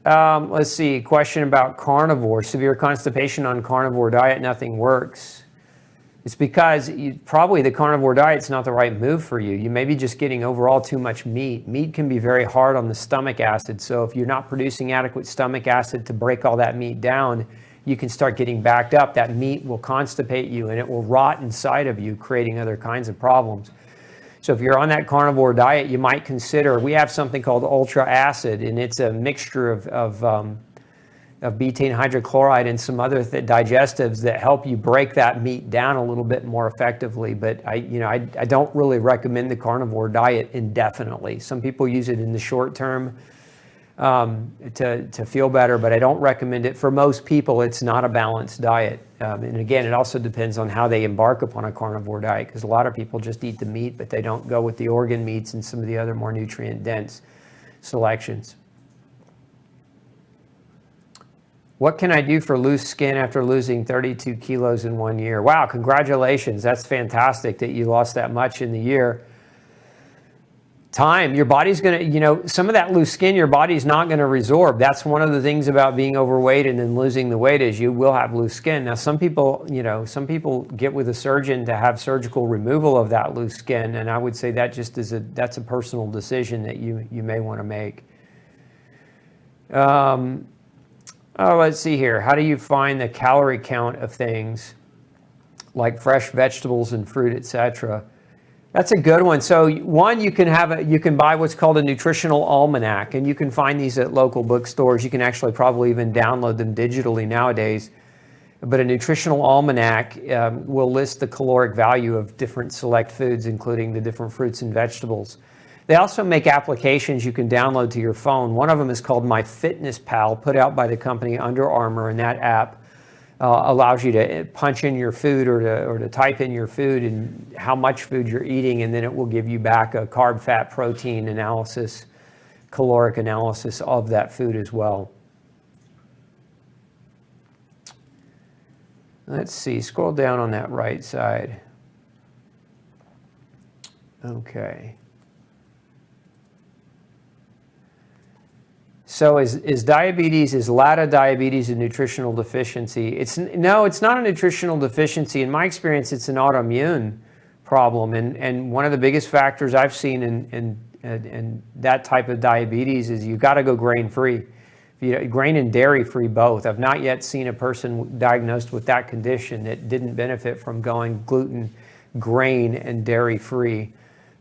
S1: Let's see, question about carnivore. Severe constipation on carnivore diet, nothing works. It's because probably the carnivore diet's not the right move for you. You may be just getting overall too much meat. Meat can be very hard on the stomach acid. So if you're not producing adequate stomach acid to break all that meat down, you can start getting backed up. That meat will constipate you and it will rot inside of you, creating other kinds of problems. So if you're on that carnivore diet, you might consider, we have something called ultra acid, and it's a mixture of betaine hydrochloride and some other digestives that help you break that meat down a little bit more effectively. But I don't really recommend the carnivore diet indefinitely. Some people use it in the short term to feel better, but I don't recommend it. For most people, it's not a balanced diet. And again, it also depends on how they embark upon a carnivore diet, because a lot of people just eat the meat, but they don't go with the organ meats and some of the other more nutrient-dense selections. What can I do for loose skin after losing 32 kilos in 1 year? Wow, congratulations. That's fantastic that you lost that much in the year. Time, your body's going to, some of that loose skin, your body's not going to resorb. That's one of the things about being overweight and then losing the weight, is you will have loose skin. Now, some people get with a surgeon to have surgical removal of that loose skin, and I would say that just is that's a personal decision that you may want to make. Let's see here. How do you find the calorie count of things like fresh vegetables and fruit, etc.? That's a good one. So one, you can buy what's called a nutritional almanac, and you can find these at local bookstores. You can actually probably even download them digitally nowadays. But a nutritional almanac will list the caloric value of different select foods, including the different fruits and vegetables. They also make applications you can download to your phone. One of them is called MyFitnessPal, put out by the company Under Armour, and that app allows you to punch in your food or to type in your food and how much food you're eating, and then it will give you back a carb, fat, protein analysis, caloric analysis of that food as well. Let's see, scroll down on that right side. Okay. So is LATA diabetes a nutritional deficiency? No, it's not a nutritional deficiency. In my experience, it's an autoimmune problem. And one of the biggest factors I've seen in that type of diabetes is you've got to go grain-free. Grain and dairy-free both. I've not yet seen a person diagnosed with that condition that didn't benefit from going gluten, grain, and dairy-free.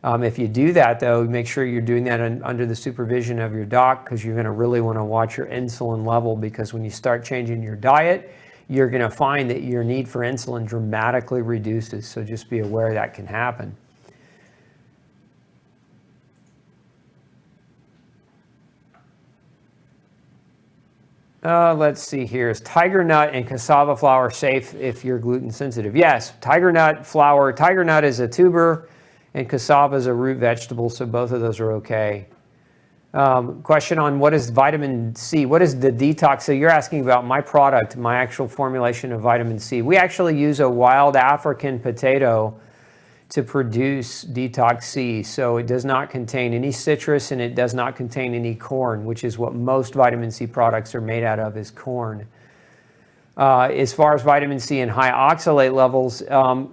S1: If you do that, though, make sure you're doing that under the supervision of your doc, because you're going to really want to watch your insulin level, because when you start changing your diet, you're going to find that your need for insulin dramatically reduces. So just be aware that can happen. Let's see here. Is tiger nut and cassava flour safe if you're gluten sensitive? Yes, tiger nut flour. Tiger nut is a tuber, and cassava is a root vegetable, so both of those are okay. Question on what is vitamin C? What is the detox? So you're asking about my product, my actual formulation of vitamin C. We actually use a wild African potato to produce detox C. So it does not contain any citrus, and it does not contain any corn, which is what most vitamin C products are made out of, is corn. As far as vitamin C and high oxalate levels,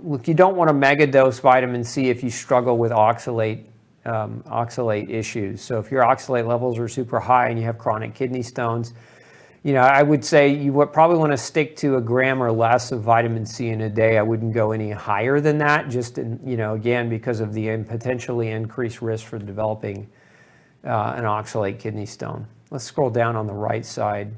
S1: look, you don't want to mega dose vitamin C if you struggle with oxalate issues. So if your oxalate levels are super high and you have chronic kidney stones, I would say you would probably want to stick to 1 gram or less of vitamin C in a day. I wouldn't go any higher than that, just again, because of the potentially increased risk for developing an oxalate kidney stone. Let's scroll down on the right side.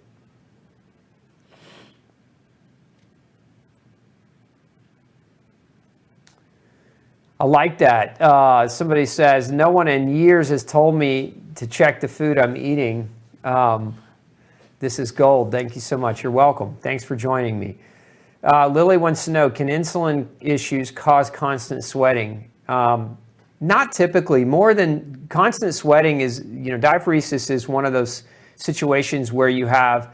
S1: I like that. Somebody says, no one in years has told me to check the food I'm eating. This is gold. Thank you so much. You're welcome. Thanks for joining me. Lily wants to know, can insulin issues cause constant sweating? Not typically. More than constant sweating is, diaphoresis is one of those situations where you have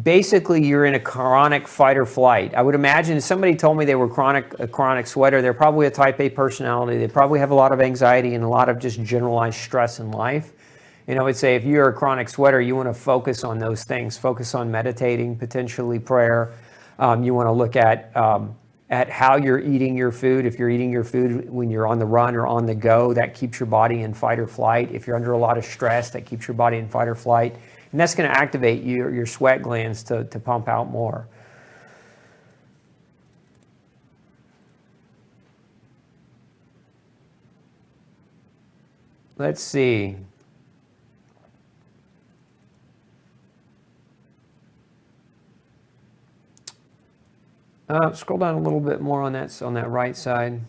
S1: basically you're in a chronic fight or flight. I would imagine if somebody told me they were a chronic sweater, they're probably a type A personality. They probably have a lot of anxiety and a lot of just generalized stress in life. And I would say if you're a chronic sweater, you want to focus on those things. Focus on meditating, potentially prayer. You want to look at how you're eating your food. If you're eating your food when you're on the run or on the go, that keeps your body in fight or flight. If you're under a lot of stress, that keeps your body in fight or flight. And that's going to activate your sweat glands to pump out more. Let's see. Scroll down a little bit more on that right side.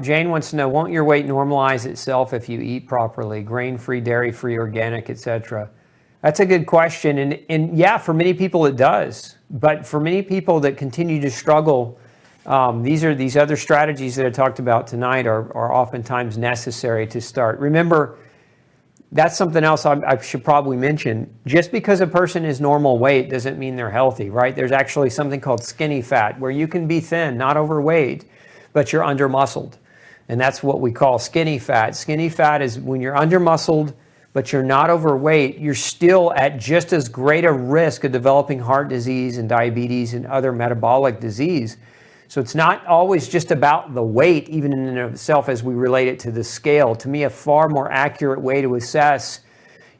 S1: Jane wants to know, won't your weight normalize itself if you eat properly? Grain-free, dairy-free, organic, etc. That's a good question. And yeah, for many people it does. But for many people that continue to struggle, these other strategies that I talked about tonight are oftentimes necessary to start. Remember, that's something else I should probably mention. Just because a person is normal weight doesn't mean they're healthy, right? There's actually something called skinny fat, where you can be thin, not overweight, but you're under-muscled. And that's what we call skinny fat. Skinny fat is when you're under-muscled, but you're not overweight, you're still at just as great a risk of developing heart disease and diabetes and other metabolic disease. So it's not always just about the weight, even in and of itself, as we relate it to the scale. To me, a far more accurate way to assess,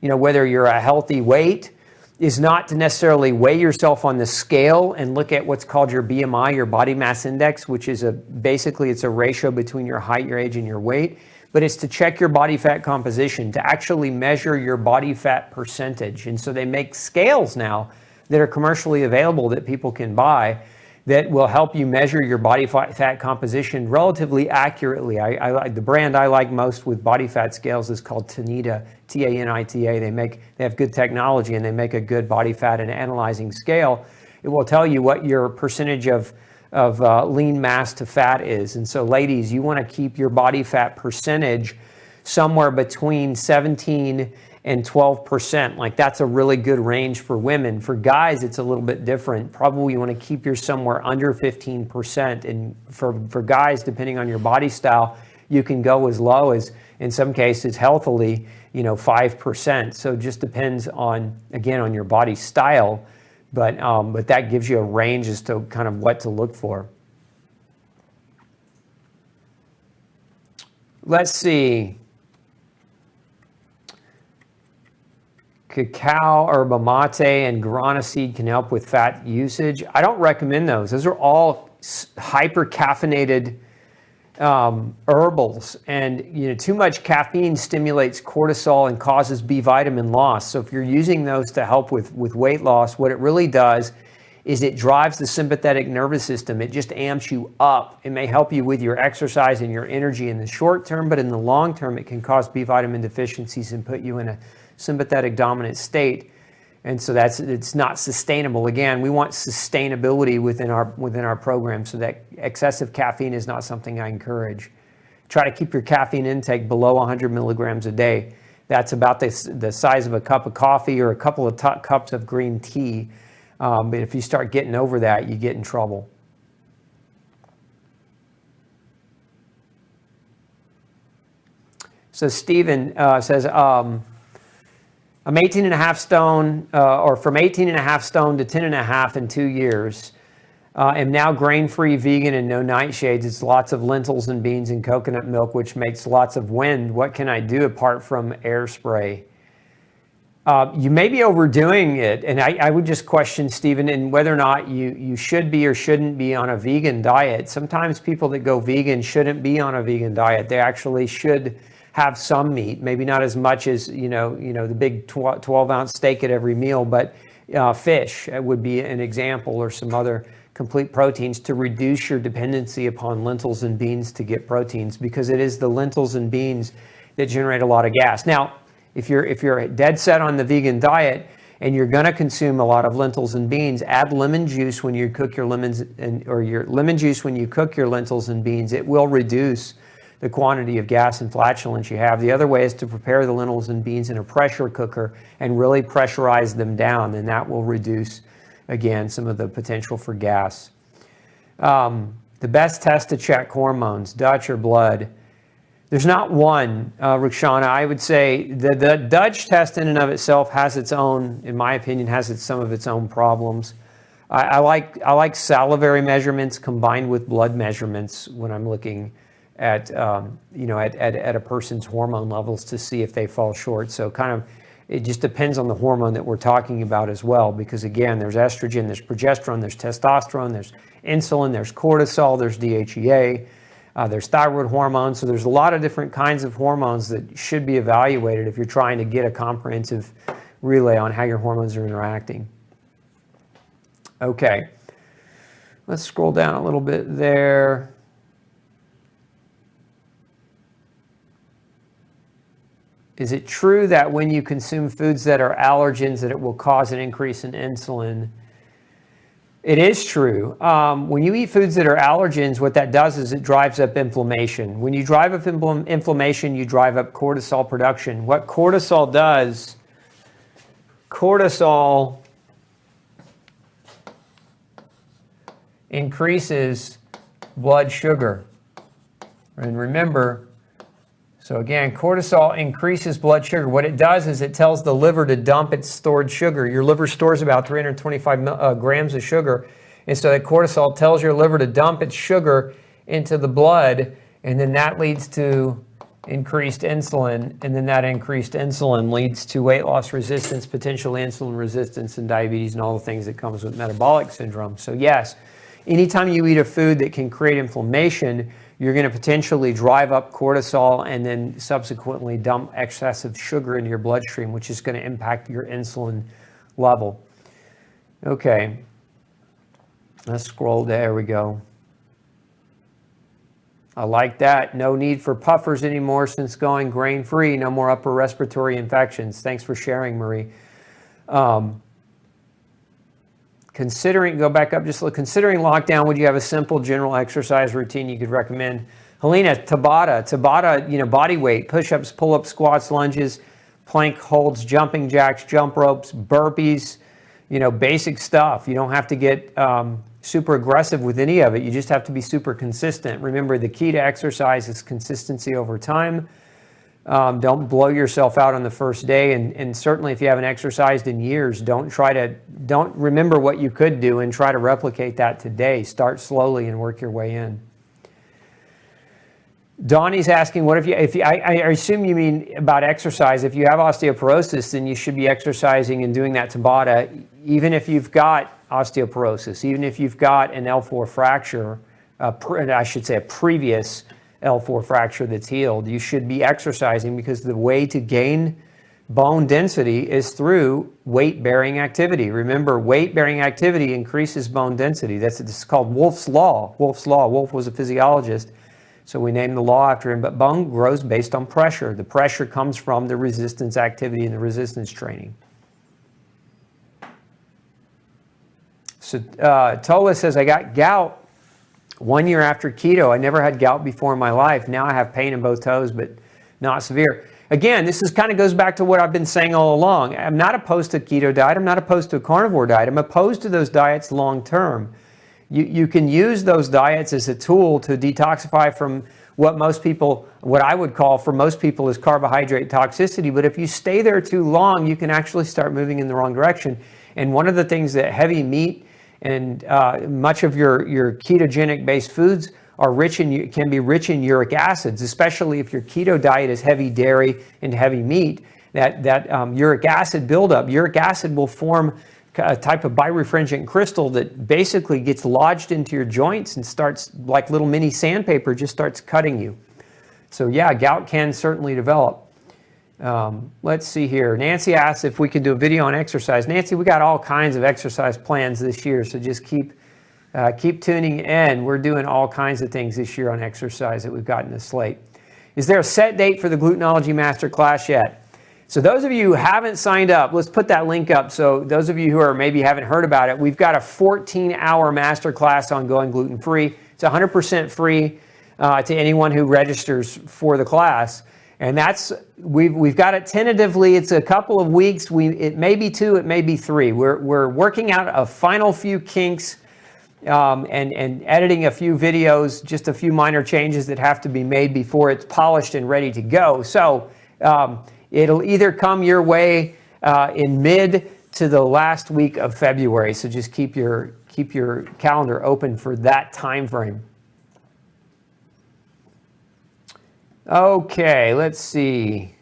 S1: whether you're a healthy weight is not to necessarily weigh yourself on the scale and look at what's called your BMI, your body mass index, which is basically it's a ratio between your height, your age, and your weight. But it's to check your body fat composition, to actually measure your body fat percentage. And so they make scales now that are commercially available that people can buy that will help you measure your body fat composition relatively accurately. The brand I like most with body fat scales is called Tanita, T-A-N-I-T-A. They have good technology and they make a good body fat and analyzing scale. It will tell you what your percentage of lean mass to fat is. And so ladies, you want to keep your body fat percentage somewhere between 17 and 12%. Like that's a really good range for women. For guys, it's a little bit different. Probably you want to keep yours somewhere under 15%. And for guys, depending on your body style, you can go as low as, in some cases, healthily, 5%. So it just depends on your body style. But that gives you a range as to kind of what to look for. Let's see. Cacao, yerba mate, and guarana seed can help with fat usage. I don't recommend those. Those are all hyper-caffeinated herbals, and too much caffeine stimulates cortisol and causes B vitamin loss. So if you're using those to help with weight loss, what it really does is it drives the sympathetic nervous system. It just amps you up. It may help you with your exercise and your energy in the short term, but in the long term, it can cause B vitamin deficiencies and put you in a sympathetic dominant state. And so it's not sustainable. Again, we want sustainability within our program, so that excessive caffeine is not something I encourage. Try to keep your caffeine intake below 100 milligrams a day. That's about the size of a cup of coffee or a couple of cups of green tea. But if you start getting over that, you get in trouble. So Stephen says, I'm 18 and a half stone, or from 18 and a half stone to 10 and a half in 2 years. Am now grain-free, vegan, and no nightshades. It's lots of lentils and beans and coconut milk, which makes lots of wind. What can I do apart from air spray? You may be overdoing it, and I would just question, Stephen, and whether or not you should be or shouldn't be on a vegan diet. Sometimes people that go vegan shouldn't be on a vegan diet. They actually should have some meat, maybe not as much as the big 12-ounce steak at every meal, but fish would be an example, or some other complete proteins, to reduce your dependency upon lentils and beans to get proteins, because it is the lentils and beans that generate a lot of gas. Now, if you're dead set on the vegan diet and you're going to consume a lot of lentils and beans, add lemon juice when you cook your lemon juice when you cook your lentils and beans. It will reduce the quantity of gas and flatulence you have. The other way is to prepare the lentils and beans in a pressure cooker and really pressurize them down, and that will reduce, again, some of the potential for gas. The best test to check hormones, Dutch or blood? There's not one, Rukshana. I would say the Dutch test in and of itself has its own, in my opinion, some of its own problems. I like salivary measurements combined with blood measurements when I'm looking at a person's hormone levels to see if they fall short. So it just depends on the hormone that we're talking about as well, because again, there's estrogen, there's progesterone, there's testosterone, there's insulin, there's cortisol, there's DHEA, there's thyroid hormones. So there's a lot of different kinds of hormones that should be evaluated if you're trying to get a comprehensive relay on how your hormones are interacting. Okay, let's scroll down a little bit there. Is it true that when you consume foods that are allergens that it will cause an increase in insulin? It is true. When you eat foods that are allergens, what that does is it drives up inflammation. When you drive up inflammation, you drive up cortisol production. What cortisol does, cortisol increases blood sugar. And remember, so again, cortisol increases blood sugar. What it does is it tells the liver to dump its stored sugar. Your liver stores about 325 grams of sugar. And so that cortisol tells your liver to dump its sugar into the blood, and then that leads to increased insulin. And then that increased insulin leads to weight loss resistance, potentially insulin resistance, and diabetes, and all the things that comes with metabolic syndrome. So yes, anytime you eat a food that can create inflammation, you're going to potentially drive up cortisol and then subsequently dump excessive sugar into your bloodstream, which is going to impact your insulin level. Okay, let's scroll. There we go. I like that. No need for puffers anymore since going grain-free. No more upper respiratory infections. Thanks for sharing, Marie. Considering lockdown, would you have a simple general exercise routine you could recommend? Helena, Tabata, body weight, push-ups, pull-ups, squats, lunges, plank holds, jumping jacks, jump ropes, burpees, basic stuff. You don't have to get super aggressive with any of it. You just have to be super consistent. Remember, the key to exercise is consistency over time. Don't blow yourself out on the first day, and certainly if you haven't exercised in years, don't remember what you could do and try to replicate that today. Start slowly and work your way in. Donnie's asking, what if you I assume you mean about exercise. If you have osteoporosis, then you should be exercising and doing that Tabata, even if you've got osteoporosis, even if you've got an L4 fracture, I should say a previous L4 fracture that's healed. You should be exercising, because the way to gain bone density is through weight-bearing activity. Remember, weight-bearing activity increases bone density. It's called Wolff's Law. Wolff's Law. Wolff was a physiologist, so we named the law after him. But bone grows based on pressure. The pressure comes from the resistance activity and the resistance training. So Tola says, I got gout 1 year after keto. I never had gout before in my life. Now I have pain in both toes, but not severe. Again, this goes back to what I've been saying all along. I'm not opposed to keto diet. I'm not opposed to a carnivore diet. I'm opposed to those diets long term. You can use those diets as a tool to detoxify from what I would call for most people is carbohydrate toxicity. But if you stay there too long, you can actually start moving in the wrong direction. And one of the things that heavy meat and much of your ketogenic based foods can be rich in uric acids, especially if your keto diet is heavy dairy and heavy meat. That uric acid buildup. Uric acid will form a type of birefringent crystal that basically gets lodged into your joints and starts, like little mini sandpaper, just starts cutting you. So yeah, gout can certainly develop. Let's see here. Nancy asks if we can do a video on exercise. Nancy, we got all kinds of exercise plans this year, so just keep tuning in. We're doing all kinds of things this year on exercise that we've got in the slate. Is there a set date for the Glutenology Masterclass yet? So those of you who haven't signed up, let's put that link up. So those of you who maybe haven't heard about it, we've got a 14-hour masterclass on going gluten-free. It's 100% free to anyone who registers for the class. And we've got it tentatively. It's a couple of weeks. It may be 2, it may be 3. We're working out a final few kinks and editing a few videos, just a few minor changes that have to be made before it's polished and ready to go. So it'll either come your way in mid to the last week of February. So just keep your calendar open for that time frame. Okay, let's see.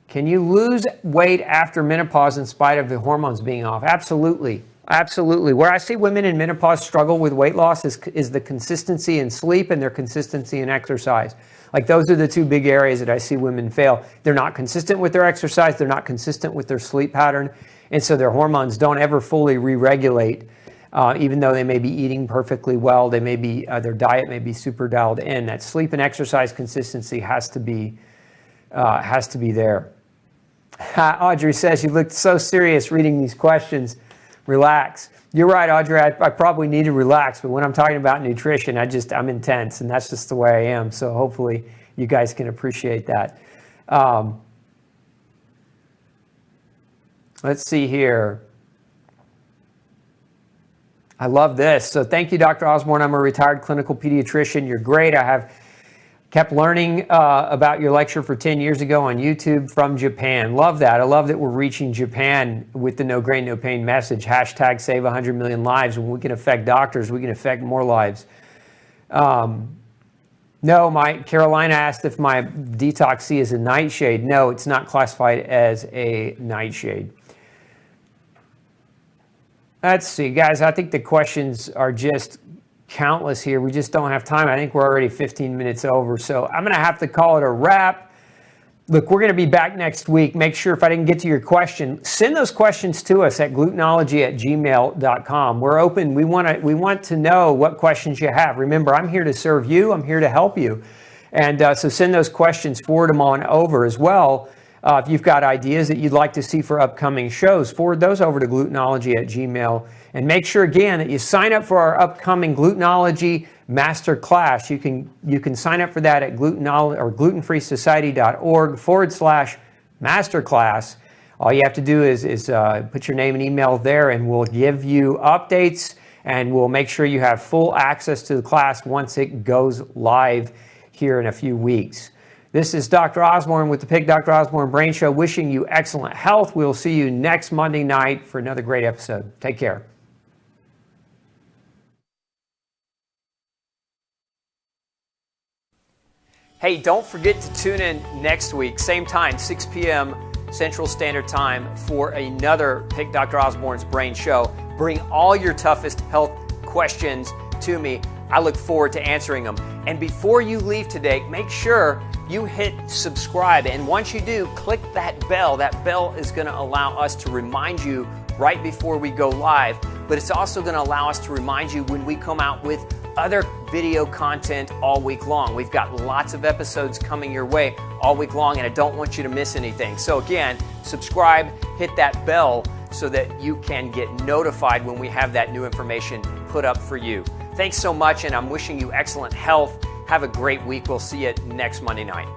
S1: Can you lose weight after menopause in spite of the hormones being off? Absolutely. Absolutely. Where I see women in menopause struggle with weight loss is the consistency in sleep and their consistency in exercise. Like those are the two big areas that I see women fail. They're not consistent with their exercise. They're not consistent with their sleep pattern. And so their hormones don't ever fully re-regulate, even though they may be eating perfectly well. They may be, their diet may be super dialed in. That sleep and exercise consistency has to be there. Audrey says, you looked so serious reading these questions. Relax. You're right, Audrey. I probably need to relax, but when I'm talking about nutrition, I'm intense, and that's just the way I am. So hopefully you guys can appreciate that. Let's see here. I love this. So thank you, Dr. Osborne. I'm a retired clinical pediatrician. You're great. I have kept learning about your lecture for 10 years ago on YouTube from Japan. Love that. I love that we're reaching Japan with the No Grain, No Pain message. Hashtag save 100 million lives. When we can affect doctors, we can affect more lives. No, Carolina asked if my Detox C is a nightshade. No, it's not classified as a nightshade. Let's see, guys. I think the questions are just countless here. We just don't have time. I think we're already 15 minutes over. So I'm going to have to call it a wrap. Look, we're going to be back next week. Make sure if I didn't get to your question, send those questions to us at glutenology@gmail.com. We're open. We want to know what questions you have. Remember, I'm here to serve you. I'm here to help you. And so send those questions, forward them on over as well. If you've got ideas that you'd like to see for upcoming shows, forward those over to glutenology@gmail.com. And make sure, again, that you sign up for our upcoming Glutenology Masterclass. You can sign up for that at glutenfreesociety.org/masterclass. All you have to do is put your name and email there, and we'll give you updates, and we'll make sure you have full access to the class once it goes live here in a few weeks. This is Dr. Osborne with the Pick Dr. Osborne Brain Show, wishing you excellent health. We'll see you next Monday night for another great episode. Take care. Hey, don't forget to tune in next week, same time, 6 p.m. Central Standard Time, for another Pick Dr. Osborne's Brain Show. Bring all your toughest health questions to me. I look forward to answering them. And before you leave today, make sure you hit subscribe. And once you do, click that bell. That bell is going to allow us to remind you right before we go live. But it's also going to allow us to remind you when we come out with other video content all week long. We've got lots of episodes coming your way all week long, and I don't want you to miss anything. So again, subscribe, hit that bell so that you can get notified when we have that new information put up for you. Thanks so much, and I'm wishing you excellent health. Have a great week. We'll see you next Monday night.